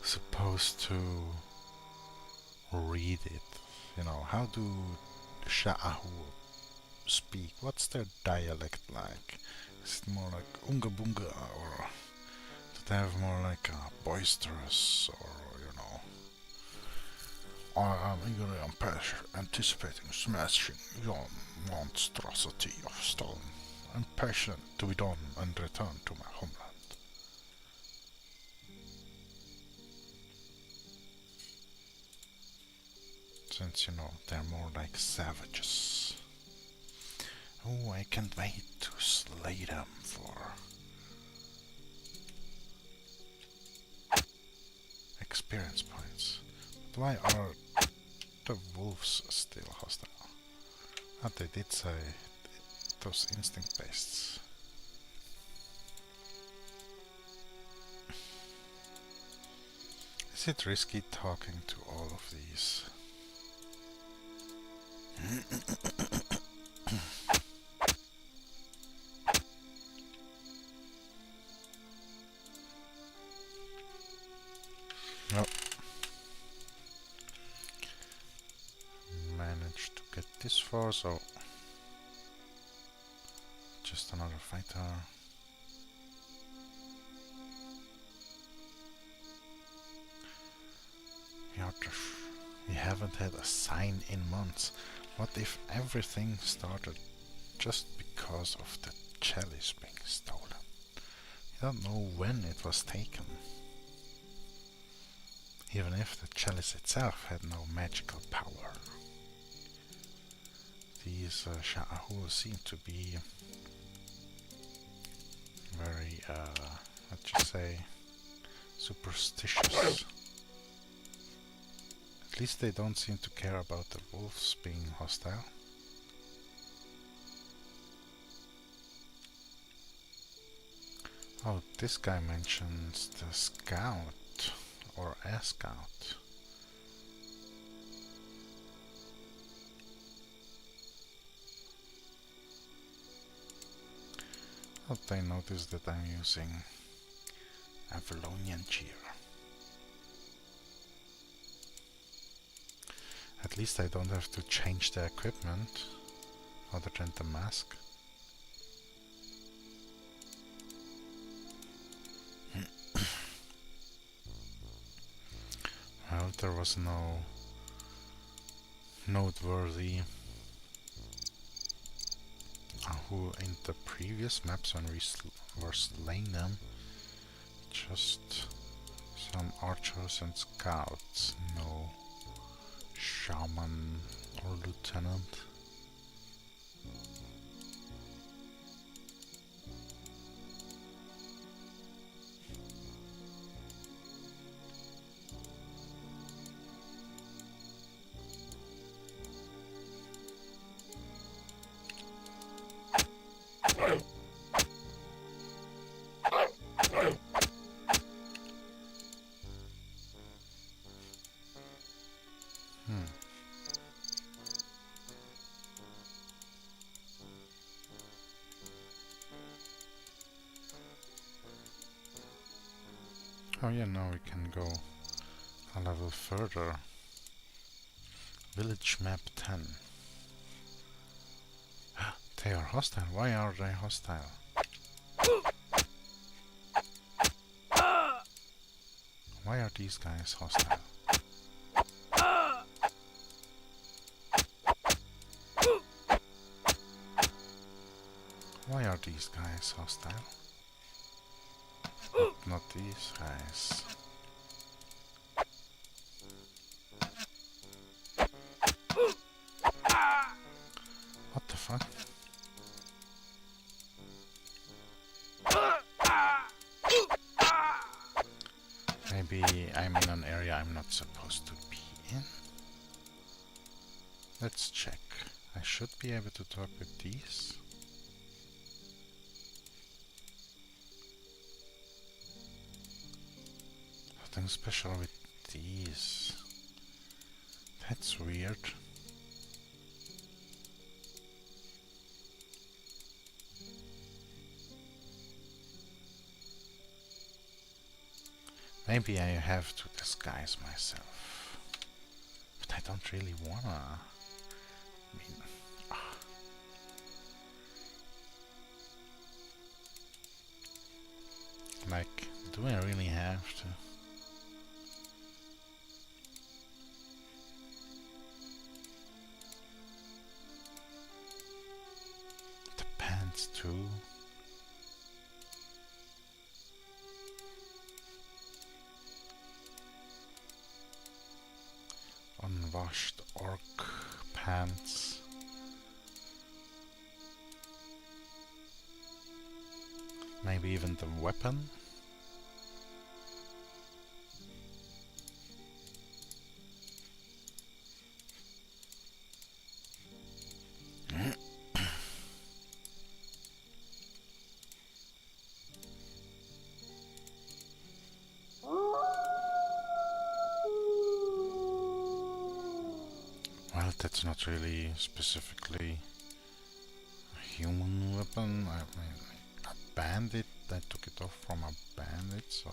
supposed to read it. You know, how do Sha'ahoul speak? What's their dialect like? Is it more like unga bunga, or do they have more like a boisterous, or you know, I am eagerly anticipating smashing your monstrosity of stone. I'm patient to be done and return to my homeland. Since, you know, they're more like savages. Oh, I can't wait to slay them for experience points. But why are the wolves still hostile? Ah, they did say those instinct based. Is it risky talking to all of these? No. Managed to get this far, so just another fighter. We haven't had a sign in months. What if everything started just because of the chalice being stolen? We don't know when it was taken. Even if the chalice itself had no magical power. These Sha'ahoul seem to be very, what you say, superstitious. At least they don't seem to care about the wolves being hostile. Oh, this guy mentions the scout, or a scout. But they notice that I'm using Avalonian gear. At least I don't have to change the equipment other than the mask. Well, there was no noteworthy who in the previous maps when we were slaying them. Just some archers and scouts, no shaman or lieutenant. Oh yeah, now we can go a level further. Village map 10. They are hostile. Why are they hostile? Why are these guys hostile? Why are these guys hostile? Not these guys. What the fuck? Maybe I'm in an area I'm not supposed to be in? Let's check. I should be able to talk with these. Nothing special with these. That's weird. Maybe I have to disguise myself. But I don't really wanna. I mean, like, do I really have to? The pants too? Unwashed orc pants. Maybe even the weapon? Well, that's not really specifically a human weapon. I mean, a bandit. I took it off from a bandit, so.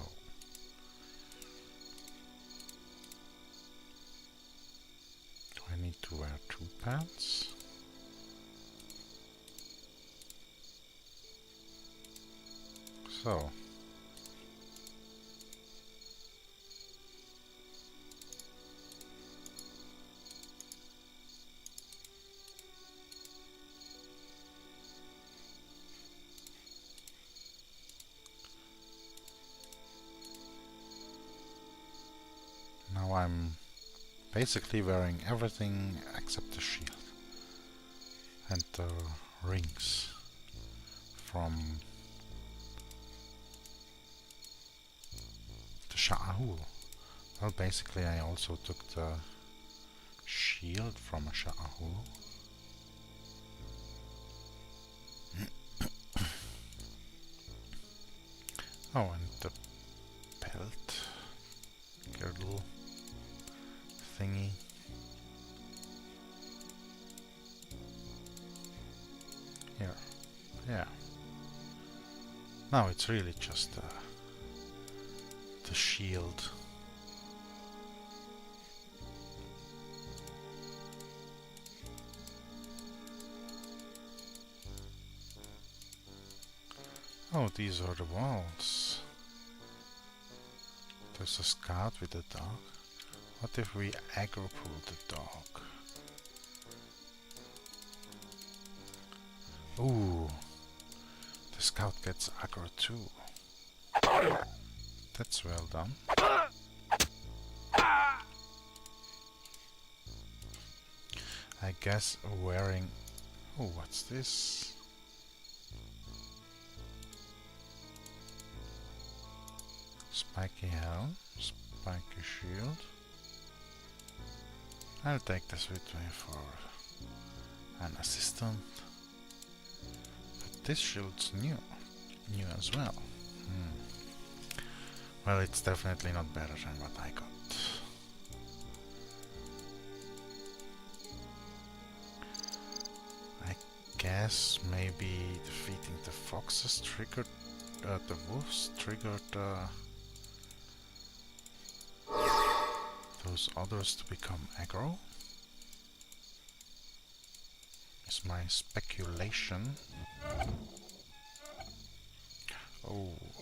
Do I need to wear 2 pants? So. I'm basically wearing everything except the shield and the rings from the Sha'ahoul. Well, basically I also took the shield from a Sha'ahoul. Oh, and the belt, girdle thingy. Here, yeah. Now it's really just the shield. Oh, these are the walls. There's a scout with a dog. What if we aggro pull the dog? Ooh, the scout gets aggro too. That's well done. I guess wearing... Oh, what's this? Spiky helm, spiky shield. I'll take this with me for an assistant. But this shield's new as well. Well, it's definitely not better than what I got. I guess maybe defeating the foxes triggered, the wolves triggered those others to become aggro. Is my speculation.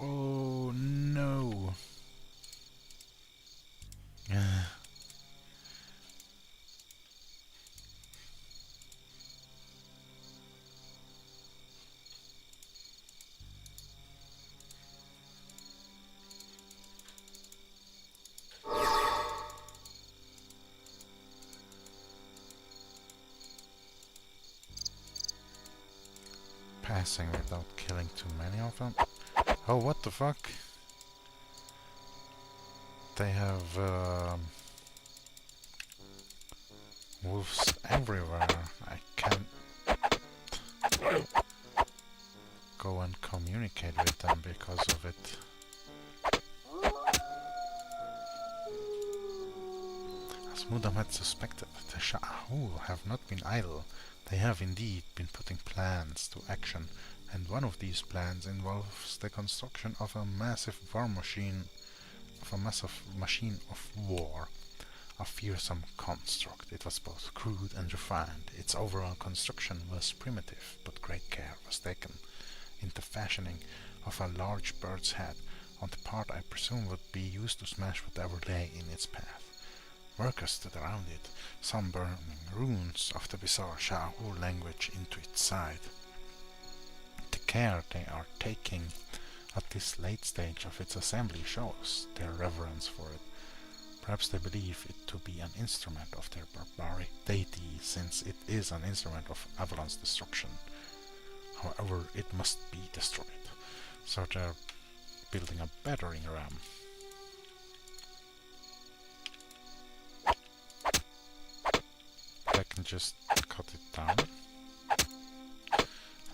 Oh no! Passing without killing too many of them. Oh, what the fuck? They have wolves everywhere. I can't go and communicate with them because of it. As Mudam had suspected, the Sha'ahoul have not been idle. They have indeed been putting plans to action, and one of these plans involves the construction of a massive machine of war. A fearsome construct. It was both crude and refined. Its overall construction was primitive, but great care was taken into fashioning of a large bird's head on the part I presume would be used to smash whatever lay in its path. Workers stood around it, some burning runes of the bizarre Sha'ahoul language into its side. The care they are taking at this late stage of its assembly shows their reverence for it. Perhaps they believe it to be an instrument of their barbaric deity, since it is an instrument of Avalon's destruction. However, it must be destroyed, so they're building a battering ram. I can just cut it down. I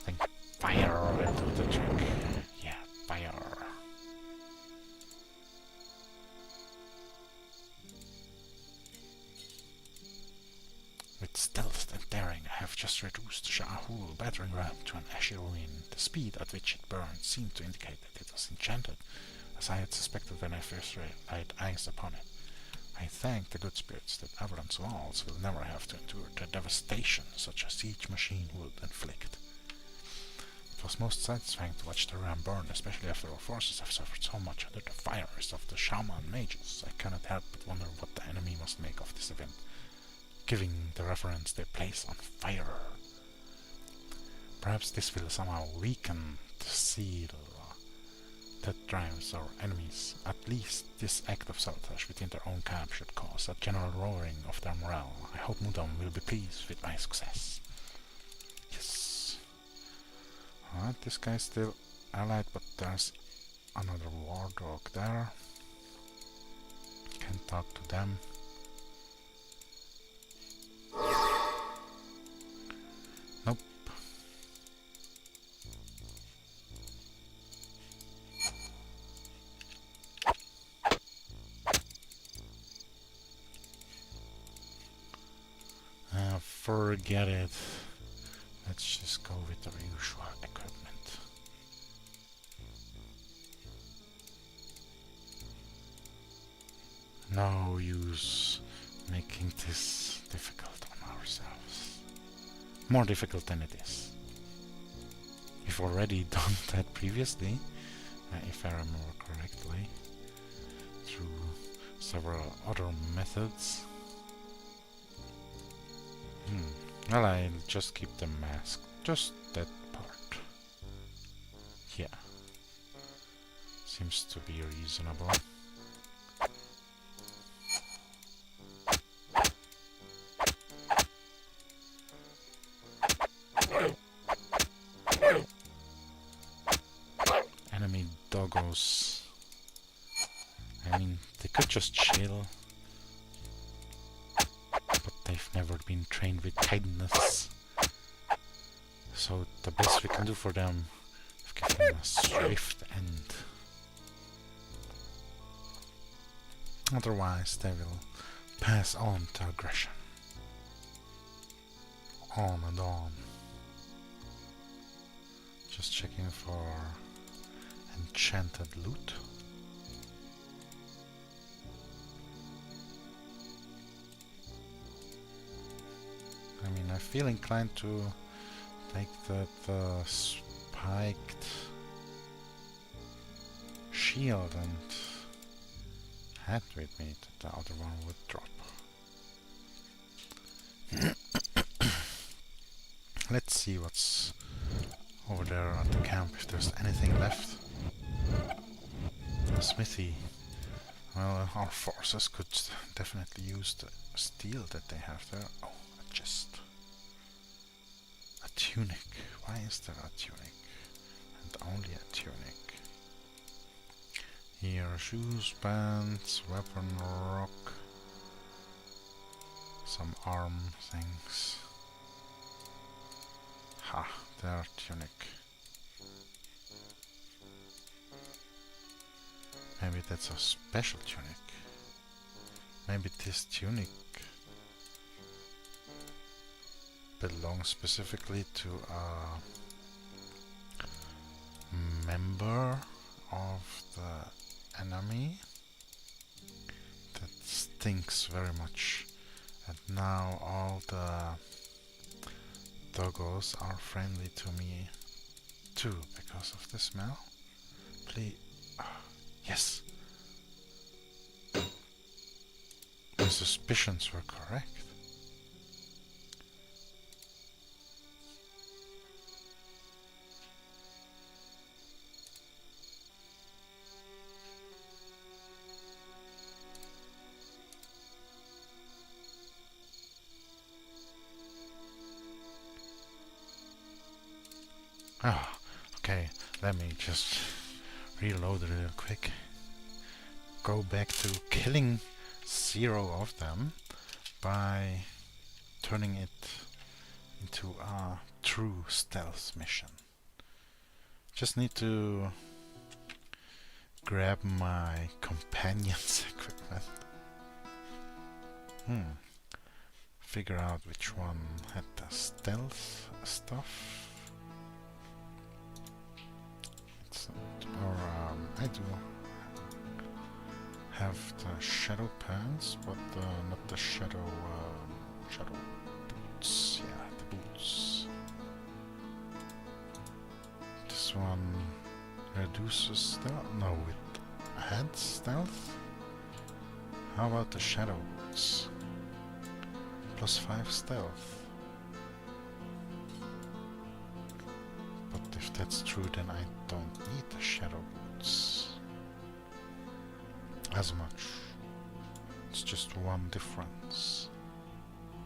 think fire will do the trick. Yeah, fire. With stealth and daring, I have just reduced the Sha'ahoul battering ram to an ashy ruin. The speed at which it burned seemed to indicate that it was enchanted, as I had suspected when I first laid eyes upon it. I thank the good spirits that Avalon's walls will never have to endure the devastation such a siege machine would inflict. It was most satisfying to watch the ram burn, especially after our forces have suffered so much under the fires of the shaman mages. I cannot help but wonder what the enemy must make of this event, giving the reference they place on fire. Perhaps this will somehow weaken the seal that drives our enemies. At least this act of sabotage within their own camp should cause a general lowering of their morale. I hope Mudam will be pleased with my success. Yes. Alright, this guy's still allied, but there's another war dog there. Can talk to them. Nope. Forget it. Let's just go with the usual equipment. No use making this difficult on ourselves. More difficult than it is. We've already done that previously, if I remember correctly, through several other methods. Well, I'll just keep the mask, just that part. Yeah. Seems to be reasonable. Enemy doggos. I mean, they could just chill. But they've never been trained with kindness. So the best we can do for them is give them a swift end. Otherwise they will pass on to aggression. On and on. Just checking for enchanted loot. I mean, I feel inclined to take that spiked shield and head with me that the other one would drop. Let's see what's over there at the camp, if there's anything left. A smithy. Well, our forces could definitely use the steel that they have there. Oh, a chest. A tunic. Why is there a tunic? And only a tunic. Here, shoes, pants, weapon rock, some arm things. Ha, there, tunic. Maybe that's a special tunic. Maybe this tunic belongs specifically to a member of the enemy that stinks very much, and now all the doggos are friendly to me too because of the smell. Please. Yes! My suspicions were correct. Ah, okay, let me just reload real quick. Go back to killing 0 of them by turning it into a true stealth mission. Just need to grab my companion's equipment. Figure out which one had the stealth stuff. I do have the shadow pants, but not the shadow boots. Yeah, the boots. This one reduces stealth. No, it adds stealth. How about the shadow boots? +5 stealth. But if that's true, then I don't need the shadow boots. as much. It's just one difference.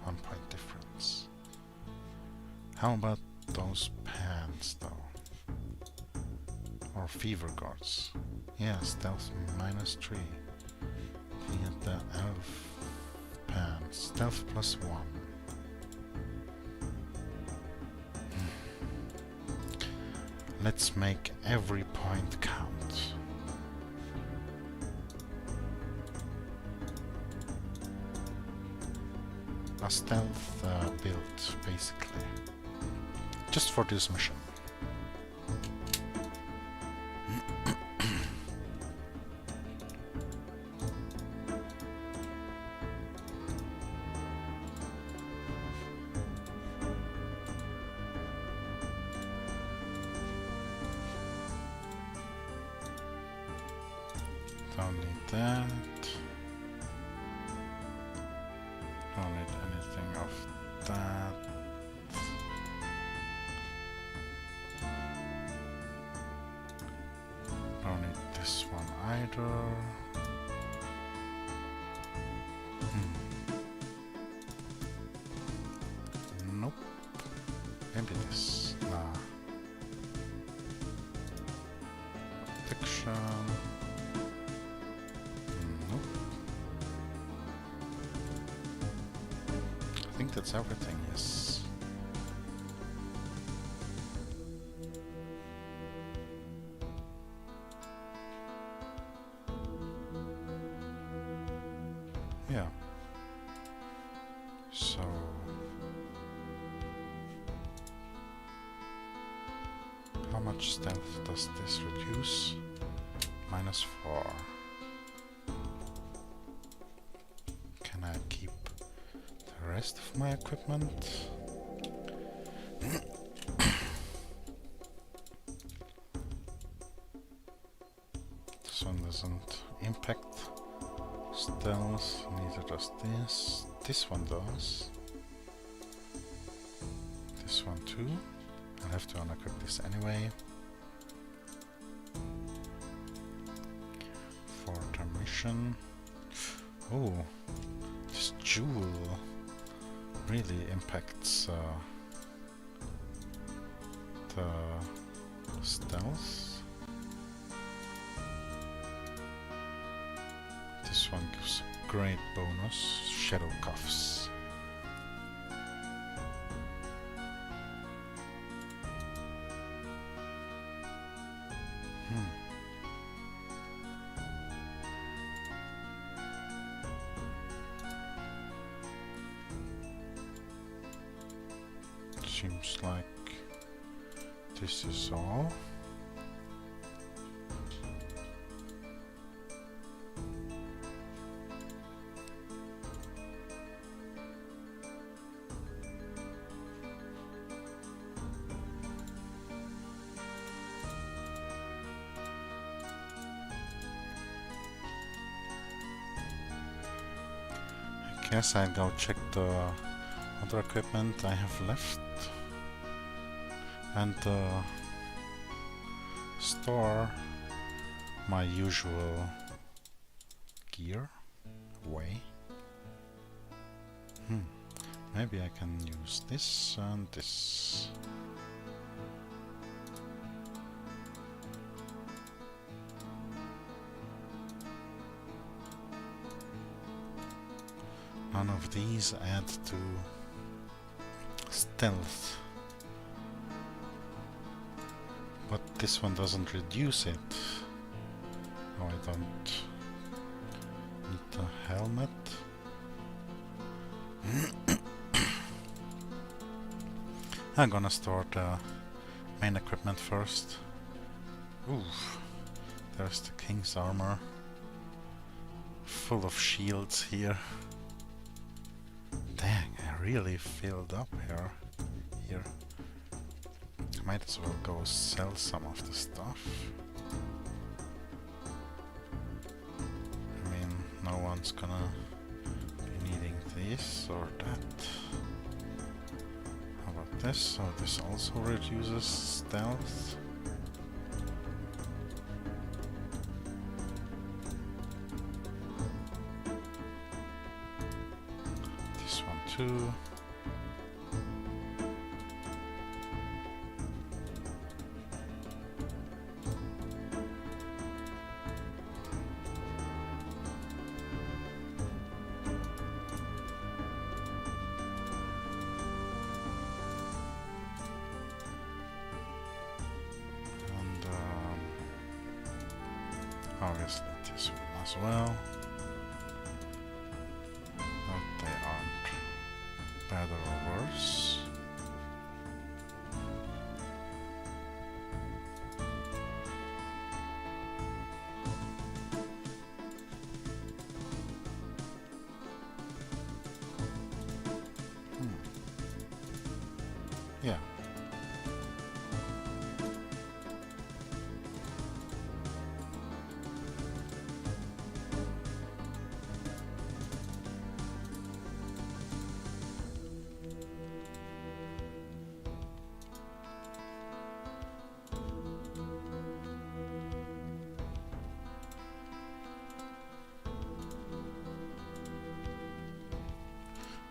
1 point difference. How about those pants though? Or fever guards? Yeah, stealth -3. We get the elf pants. Stealth +1. Let's make every point count. A stealth build, basically. Just for this mission. Don't need that. Don't need anything of that. Don't need this one either. Nope. Maybe this. Nah. Protection. I think that's everything, yes. Yeah. So... how much stealth does this reduce? -4. Can I keep the rest of my equipment? This one doesn't impact stealth, neither does this. This one does. This one too. I'll have to unequip this anyway. For the mission. Oh, this jewel really impacts the stealth. This one gives a great bonus, shadow cuffs. Seems like this is all. I guess I'll go check the other equipment I have left and store my usual gear away. Maybe I can use this and this. None of these add to stealth, but this one doesn't reduce it. Oh, I don't need the helmet. I'm gonna store the main equipment first. Ooh, there's the king's armor, full of shields here. Dang, I really filled up here. Might as well go sell some of the stuff. I mean, no one's gonna be needing this or that. How about this? Oh, this also reduces stealth. to... And obviously this one as well. But they aren't better or worse. Yeah.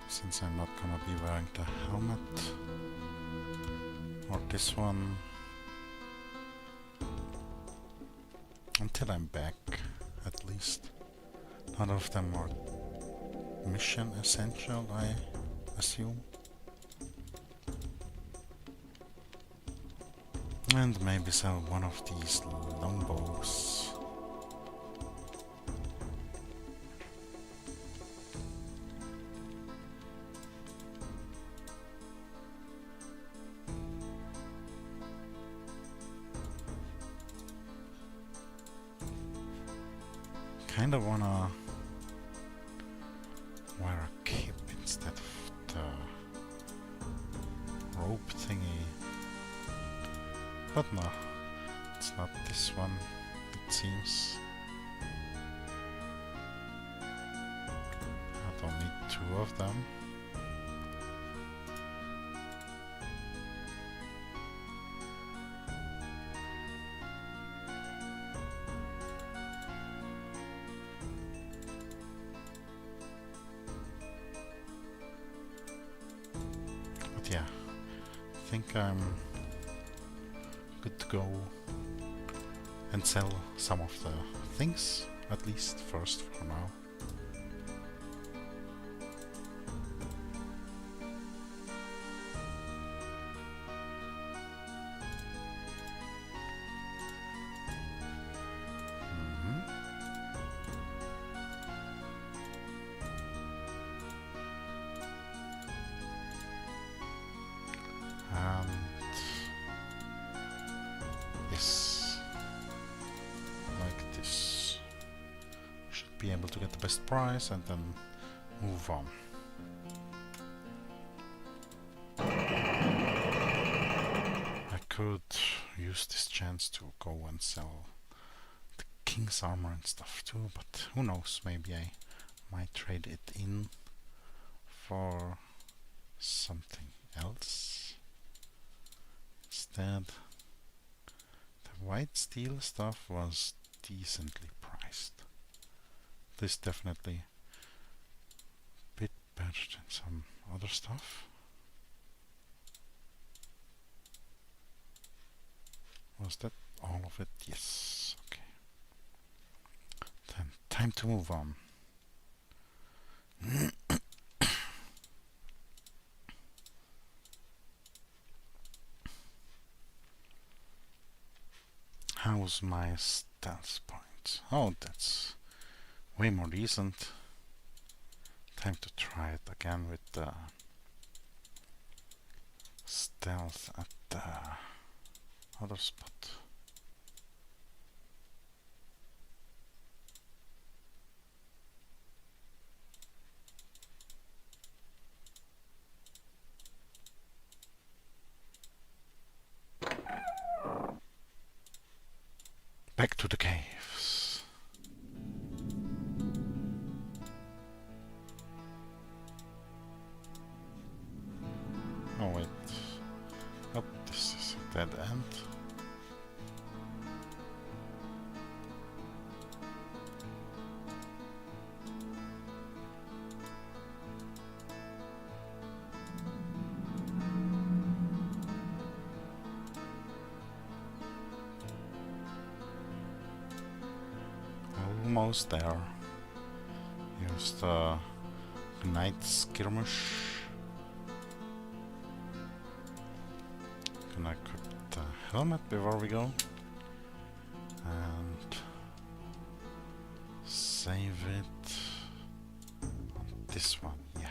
Since I'm not gonna be wearing the helmet, or this one, until I'm back, at least. None of them are mission essential, I assume. And maybe sell one of these longbows. Kinda wanna wear a cape instead of the rope thingy. But no, it's not this one, it seems. I don't need two of them. But yeah, I think I'm good to go and sell some of the things, at least first for now. And yes, like this. Should be able to get the best price and then move on. I could use this chance to go and sell the king's armor and stuff too, but who knows, maybe I might trade it in for something else instead. The white steel stuff was decently priced. This definitely a bit better than some other stuff. Was that all of it? Yes. Okay. Then time to move on. How's my stealth point? Oh, that's way more decent. Time to try it again with the stealth at the other spot. Back to the caves. Oh wait. Oh, this is a dead end. almost there. Here's the night skirmish. Gonna equip the helmet before we go. And save it on this one, yeah.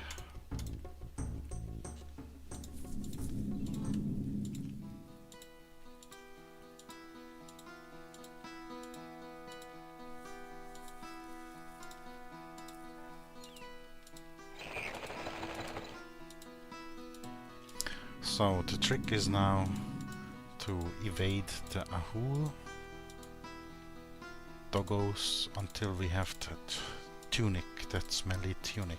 So the trick is now to evade the Sha'ahoul doggos until we have that tunic, that smelly tunic.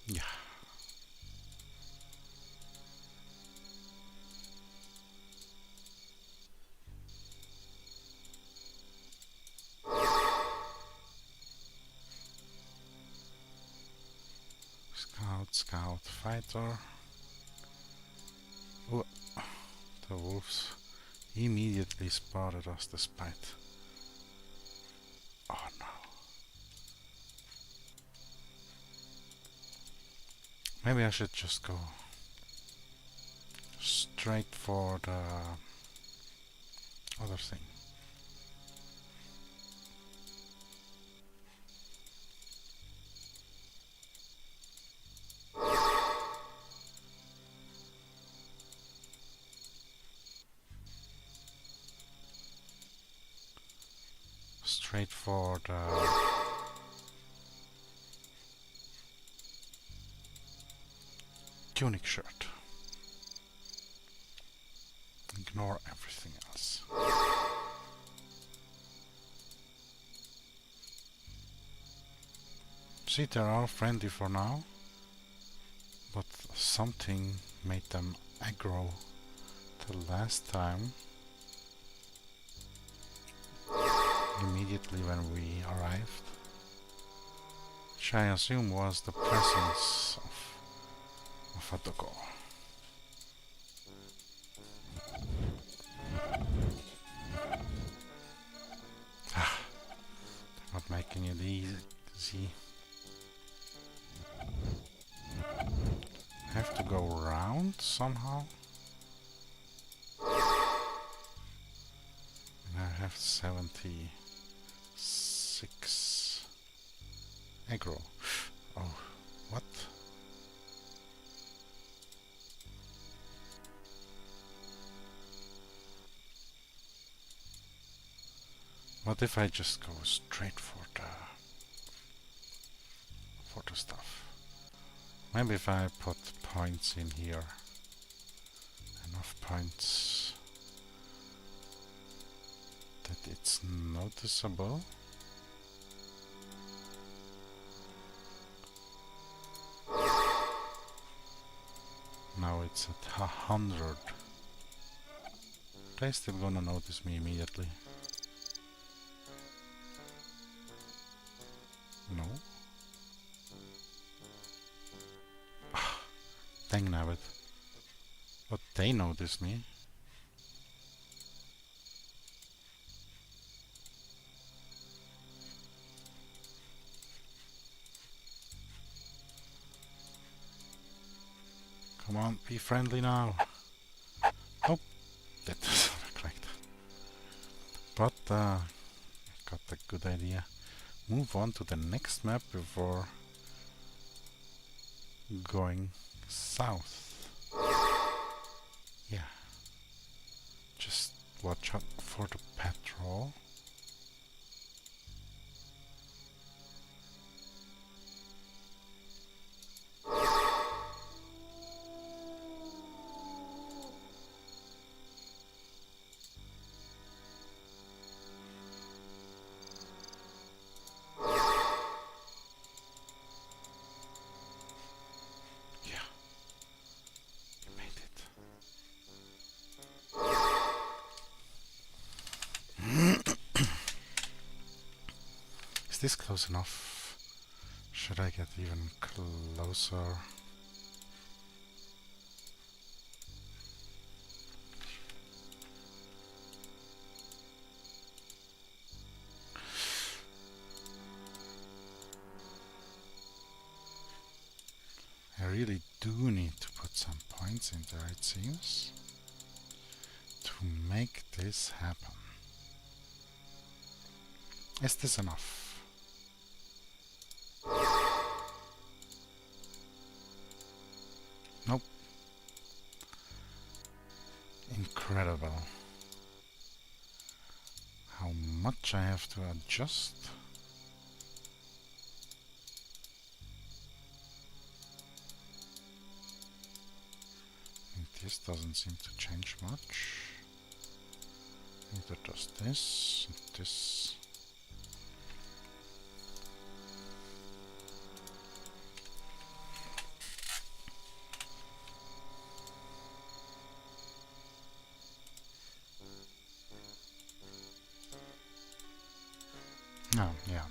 Yeah. Scout, fighter. Oh, the wolves immediately spotted us despite. Oh no. Maybe I should just go straight for the other thing. Straight for the tunic shirt. Ignore everything else. See, they're all friendly for now, but something made them aggro the last time. Immediately when we arrived, which I assume was the presence of a doggo. Not making it easy. Have to go around somehow. And I have 76 aggro. Oh, what? What if I just go straight for the stuff? Maybe if I put points in here, enough points that it's noticeable. Now it's at 100. They're still gonna notice me immediately. No. Dang nabbit. But they notice me. Come on, be friendly now. Oh, that doesn't look like that. But I got a good idea. Move on to the next map before going south. Yeah. Just watch out for the patrol. this close enough? Should I get even closer? I really do need to put some points in there, it seems, to make this happen. Is this enough? Nope. Incredible. How much I have to adjust. And this doesn't seem to change much. Neither does this, and this. Oh, yeah.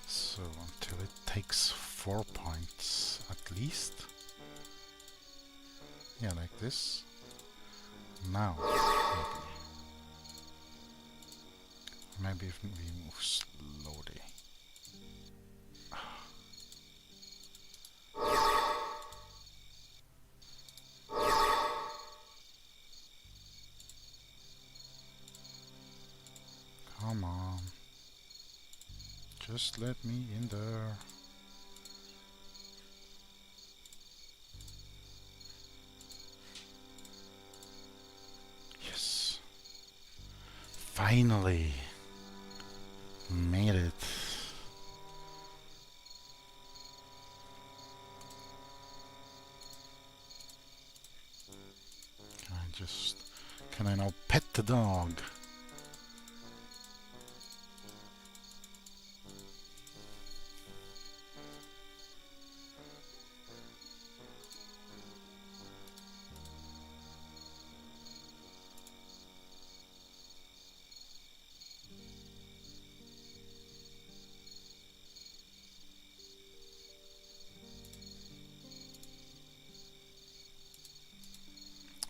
So until it takes 4 points at least. Yeah, like this. Now, maybe if we move slowly. Come on. Just let me in there. Yes. Finally. Made it. Can I now pet the dog?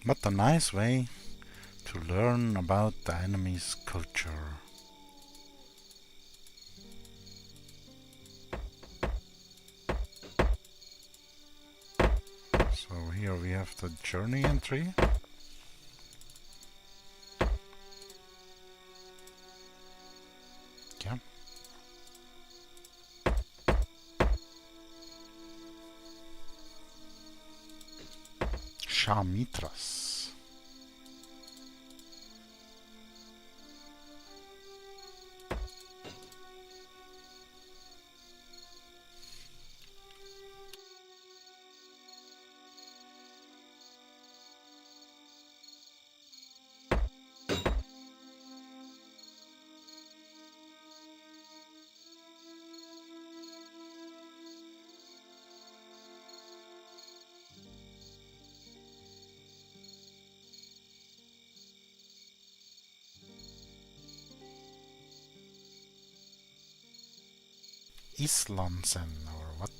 What a nice way to learn about the enemy's culture. So here we have the journey entry. Yeah. Shamitras. Islandsen or what?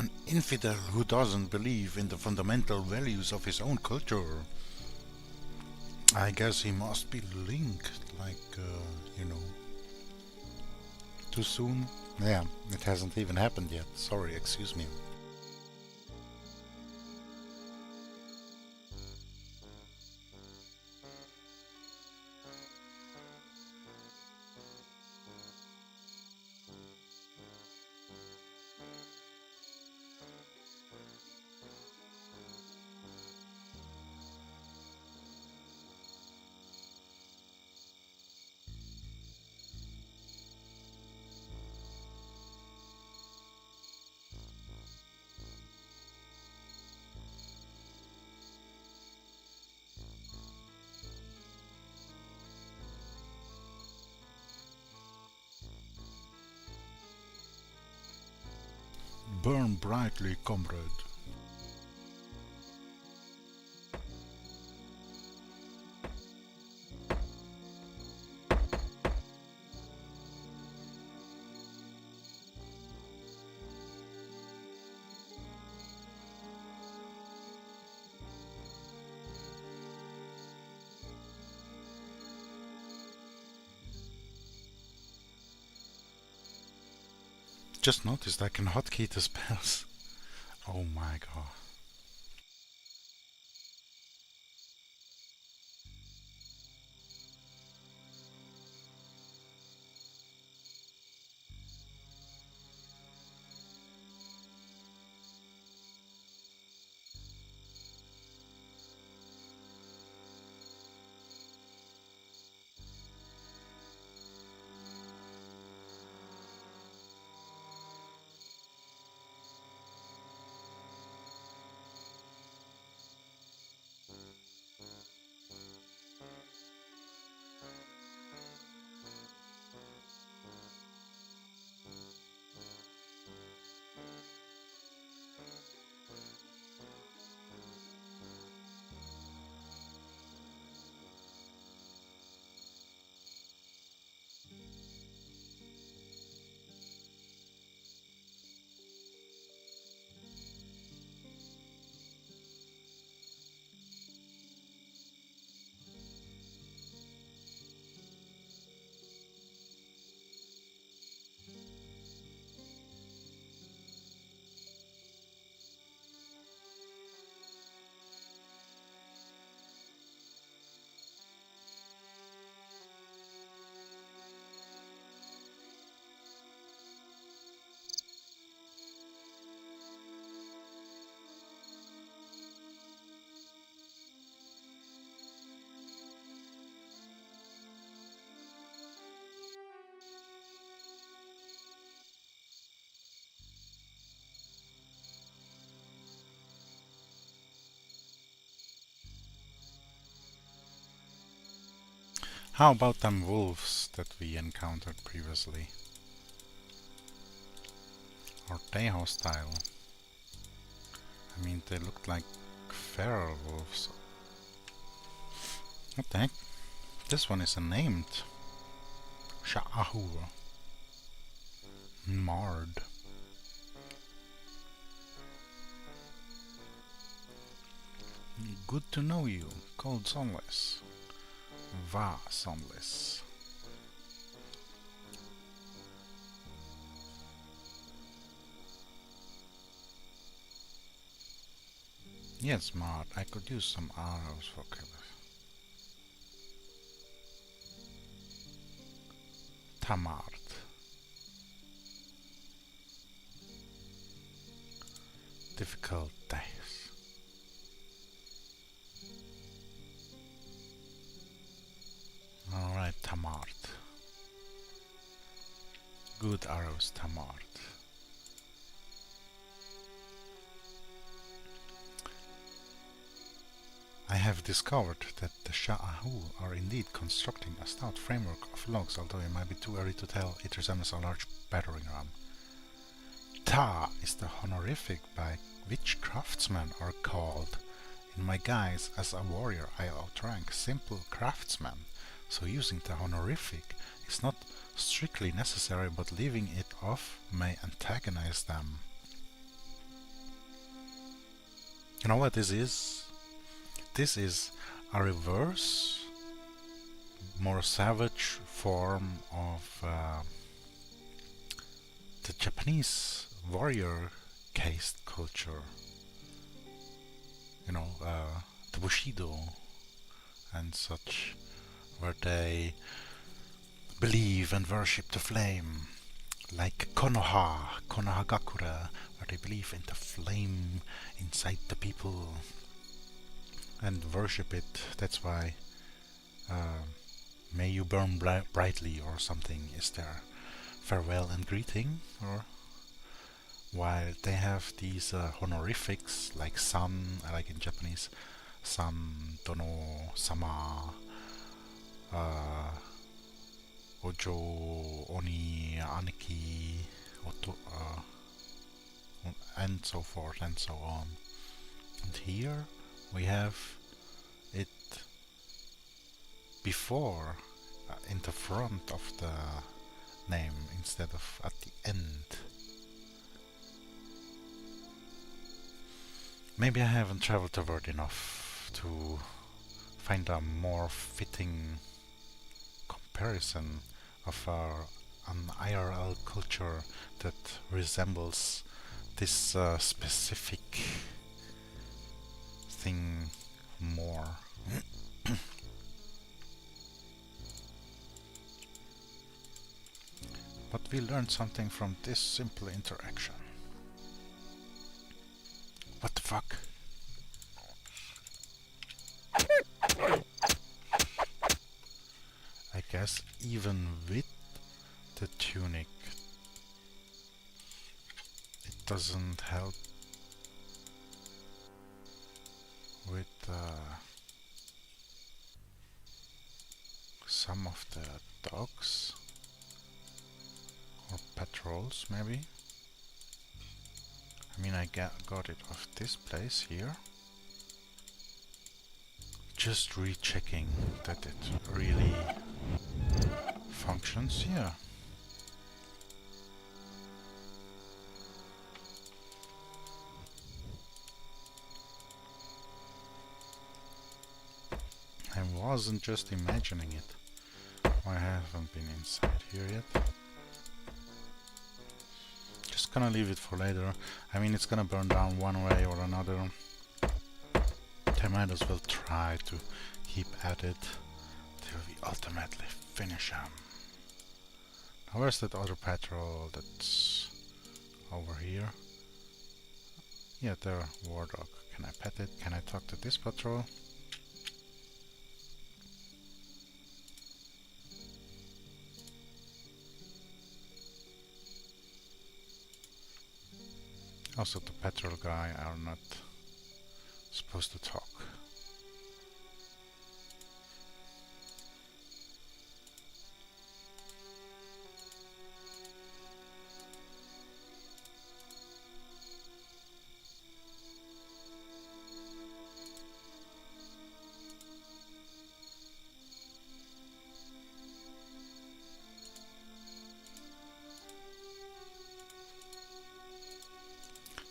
An infidel who doesn't believe in the fundamental values of his own culture. I guess he must be linked, like, you know. Too soon? Yeah, it hasn't even happened yet. Sorry, excuse me. Burn brightly, comrade. Just noticed I can hotkey the spells. Oh my god. How about them wolves that we encountered previously? Are they hostile? I mean, they looked like feral wolves. What the heck? This one is named Sha'ahoul. Mard. Good to know you. Cold Sunless. Va Sunless. Yes, Mard, I could use some arrows for killers. Tamard. Difficult days. Alright, Tamard. Good arrows, Tamard. I have discovered that the Sha'ahoul are indeed constructing a stout framework of logs, although it might be too early to tell. It resembles a large battering ram. Ta is the honorific by which craftsmen are called. In my guise as a warrior I outrank simple craftsmen, so using the honorific is not strictly necessary, but leaving it off may antagonize them. You know what this is? This is a reverse, more savage form of the Japanese warrior caste culture. You know, the Bushido and such, where they believe and worship the flame, like Konoha Gakura, where they believe in the flame inside the people and worship it. That's why may you burn brightly or something is their farewell and greeting. Or while they have these honorifics like san, like in Japanese, san, dono, sama, ojo, oni, aniki, oto, and so forth and so on. And here we have it before, in the front of the name instead of at the end. Maybe I haven't traveled the world enough to find a more fitting comparison of an IRL culture that resembles this specific thing more. But we learned something from this simple interaction. What the fuck? I guess even with the tunic, it doesn't help with some of the dogs or patrols, maybe. I mean, I got it off this place here. Just rechecking that it really functions. Yeah. I wasn't just imagining it. I haven't been inside here yet. Just gonna leave it for later. I mean, it's gonna burn down one way or another. I might as well try to keep at it till we ultimately finish him. Now where's that other patrol that's over here? Yeah, there, war dog. Can I pet it? Can I talk to this patrol? Also, the patrol guy are not supposed to talk.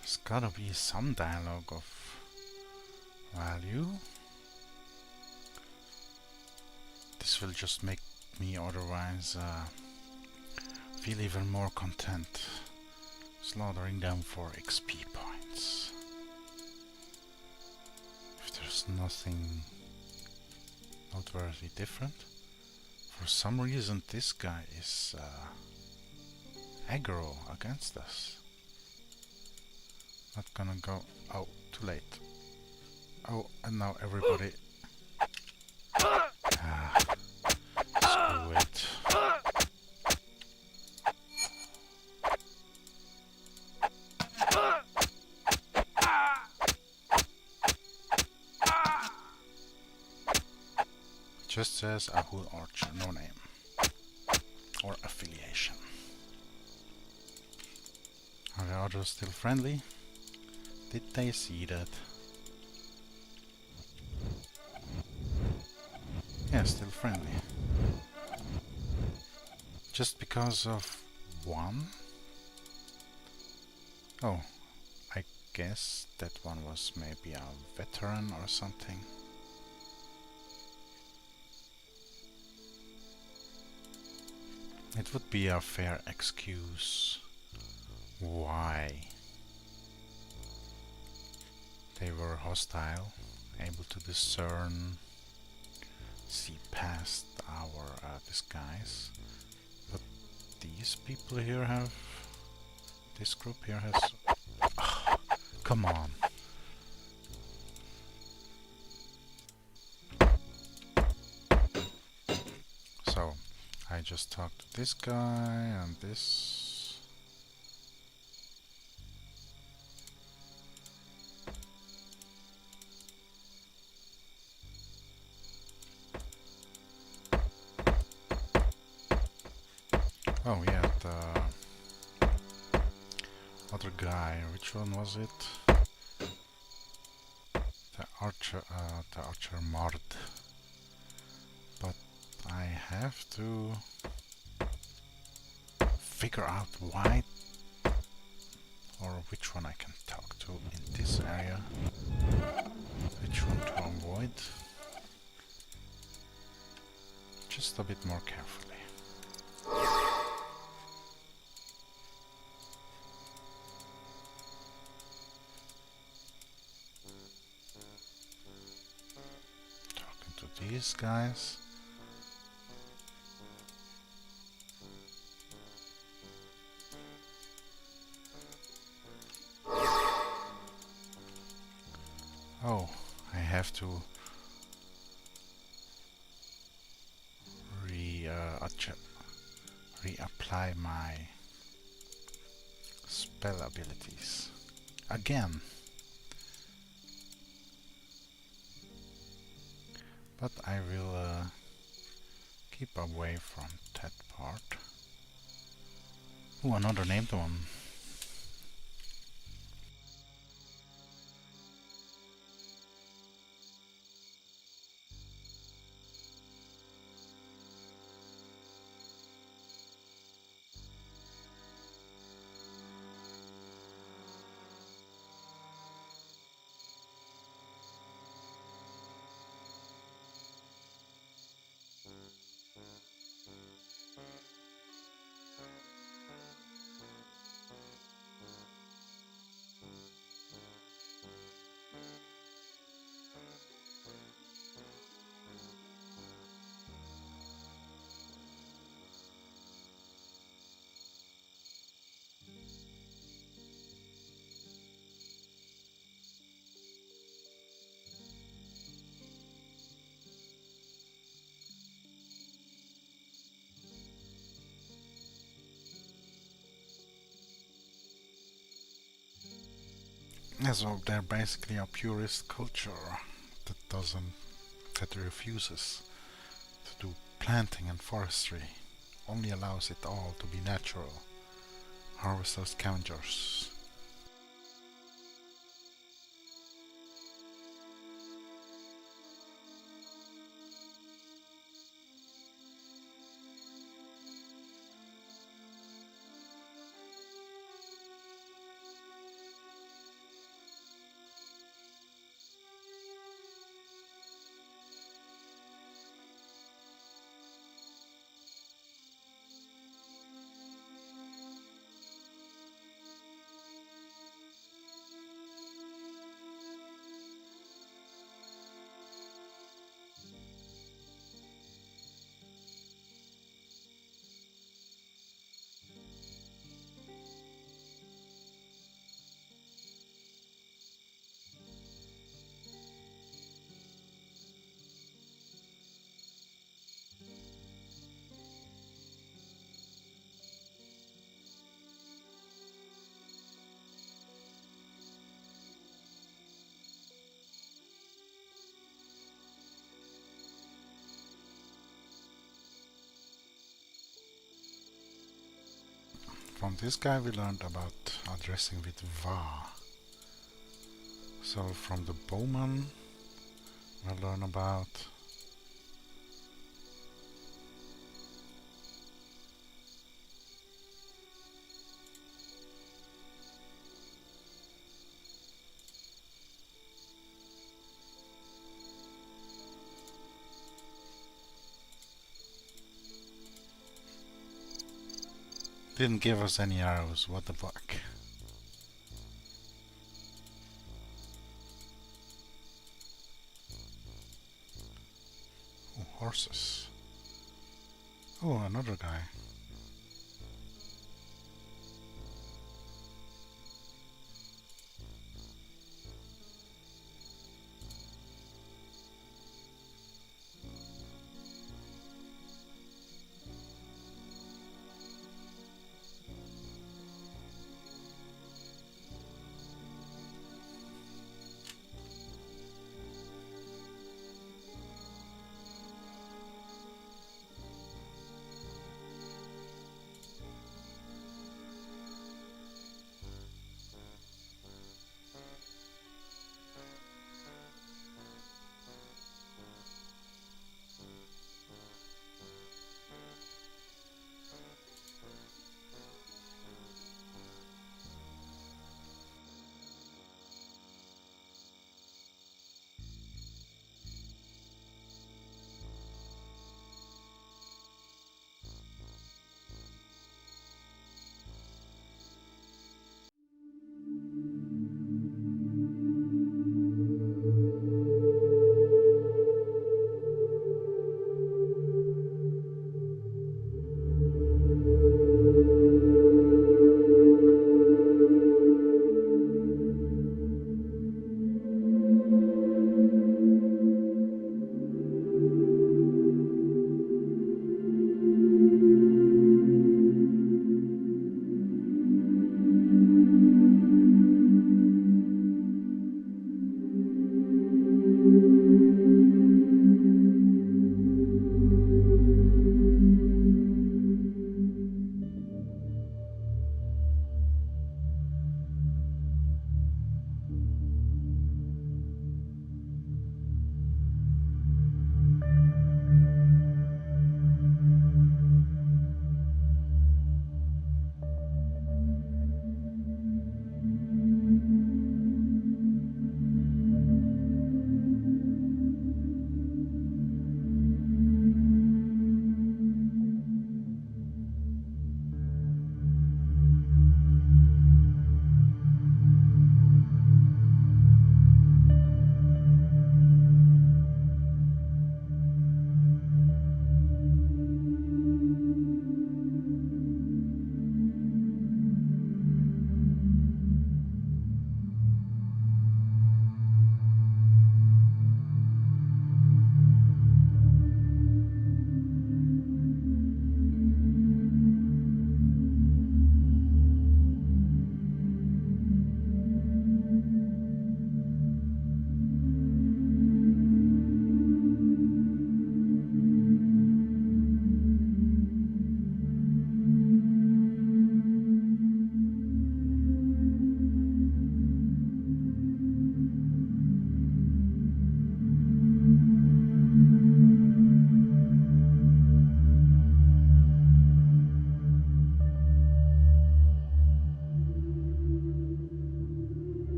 There's gotta be some dialogue of value. This will just make me otherwise feel even more content, slaughtering them for XP points. If there's nothing noteworthy different, for some reason this guy is aggro against us. Not gonna go. Oh, too late. Oh, and now everybody. Screw it. Just says Ahul Archer, no name or affiliation. Are the others still friendly? Did they see that? Yeah, still friendly. Just because of one? Oh, I guess that one was maybe a veteran or something. It would be a fair excuse why they were hostile, able to discern, see past our disguise. But these people here have... this group here has... oh, come on! So, I just talked to this guy and this... oh yeah, the other guy, which one was it? The archer Mord. But I have to figure out why or which one I can talk to in this area, which one to avoid, just a bit more carefully. Talking to these guys. Oh, I have to reapply my spell abilities again. But I will keep away from that part. Ooh, another named one. Yeah, so they're basically a purist culture that refuses to do planting and forestry, only allows it all to be natural. Harvesters, scavengers. From this guy we learned about addressing with Va. So from the bowman we'll learn about Didn't give us any arrows, what the fuck? Oh, horses. Oh, another guy.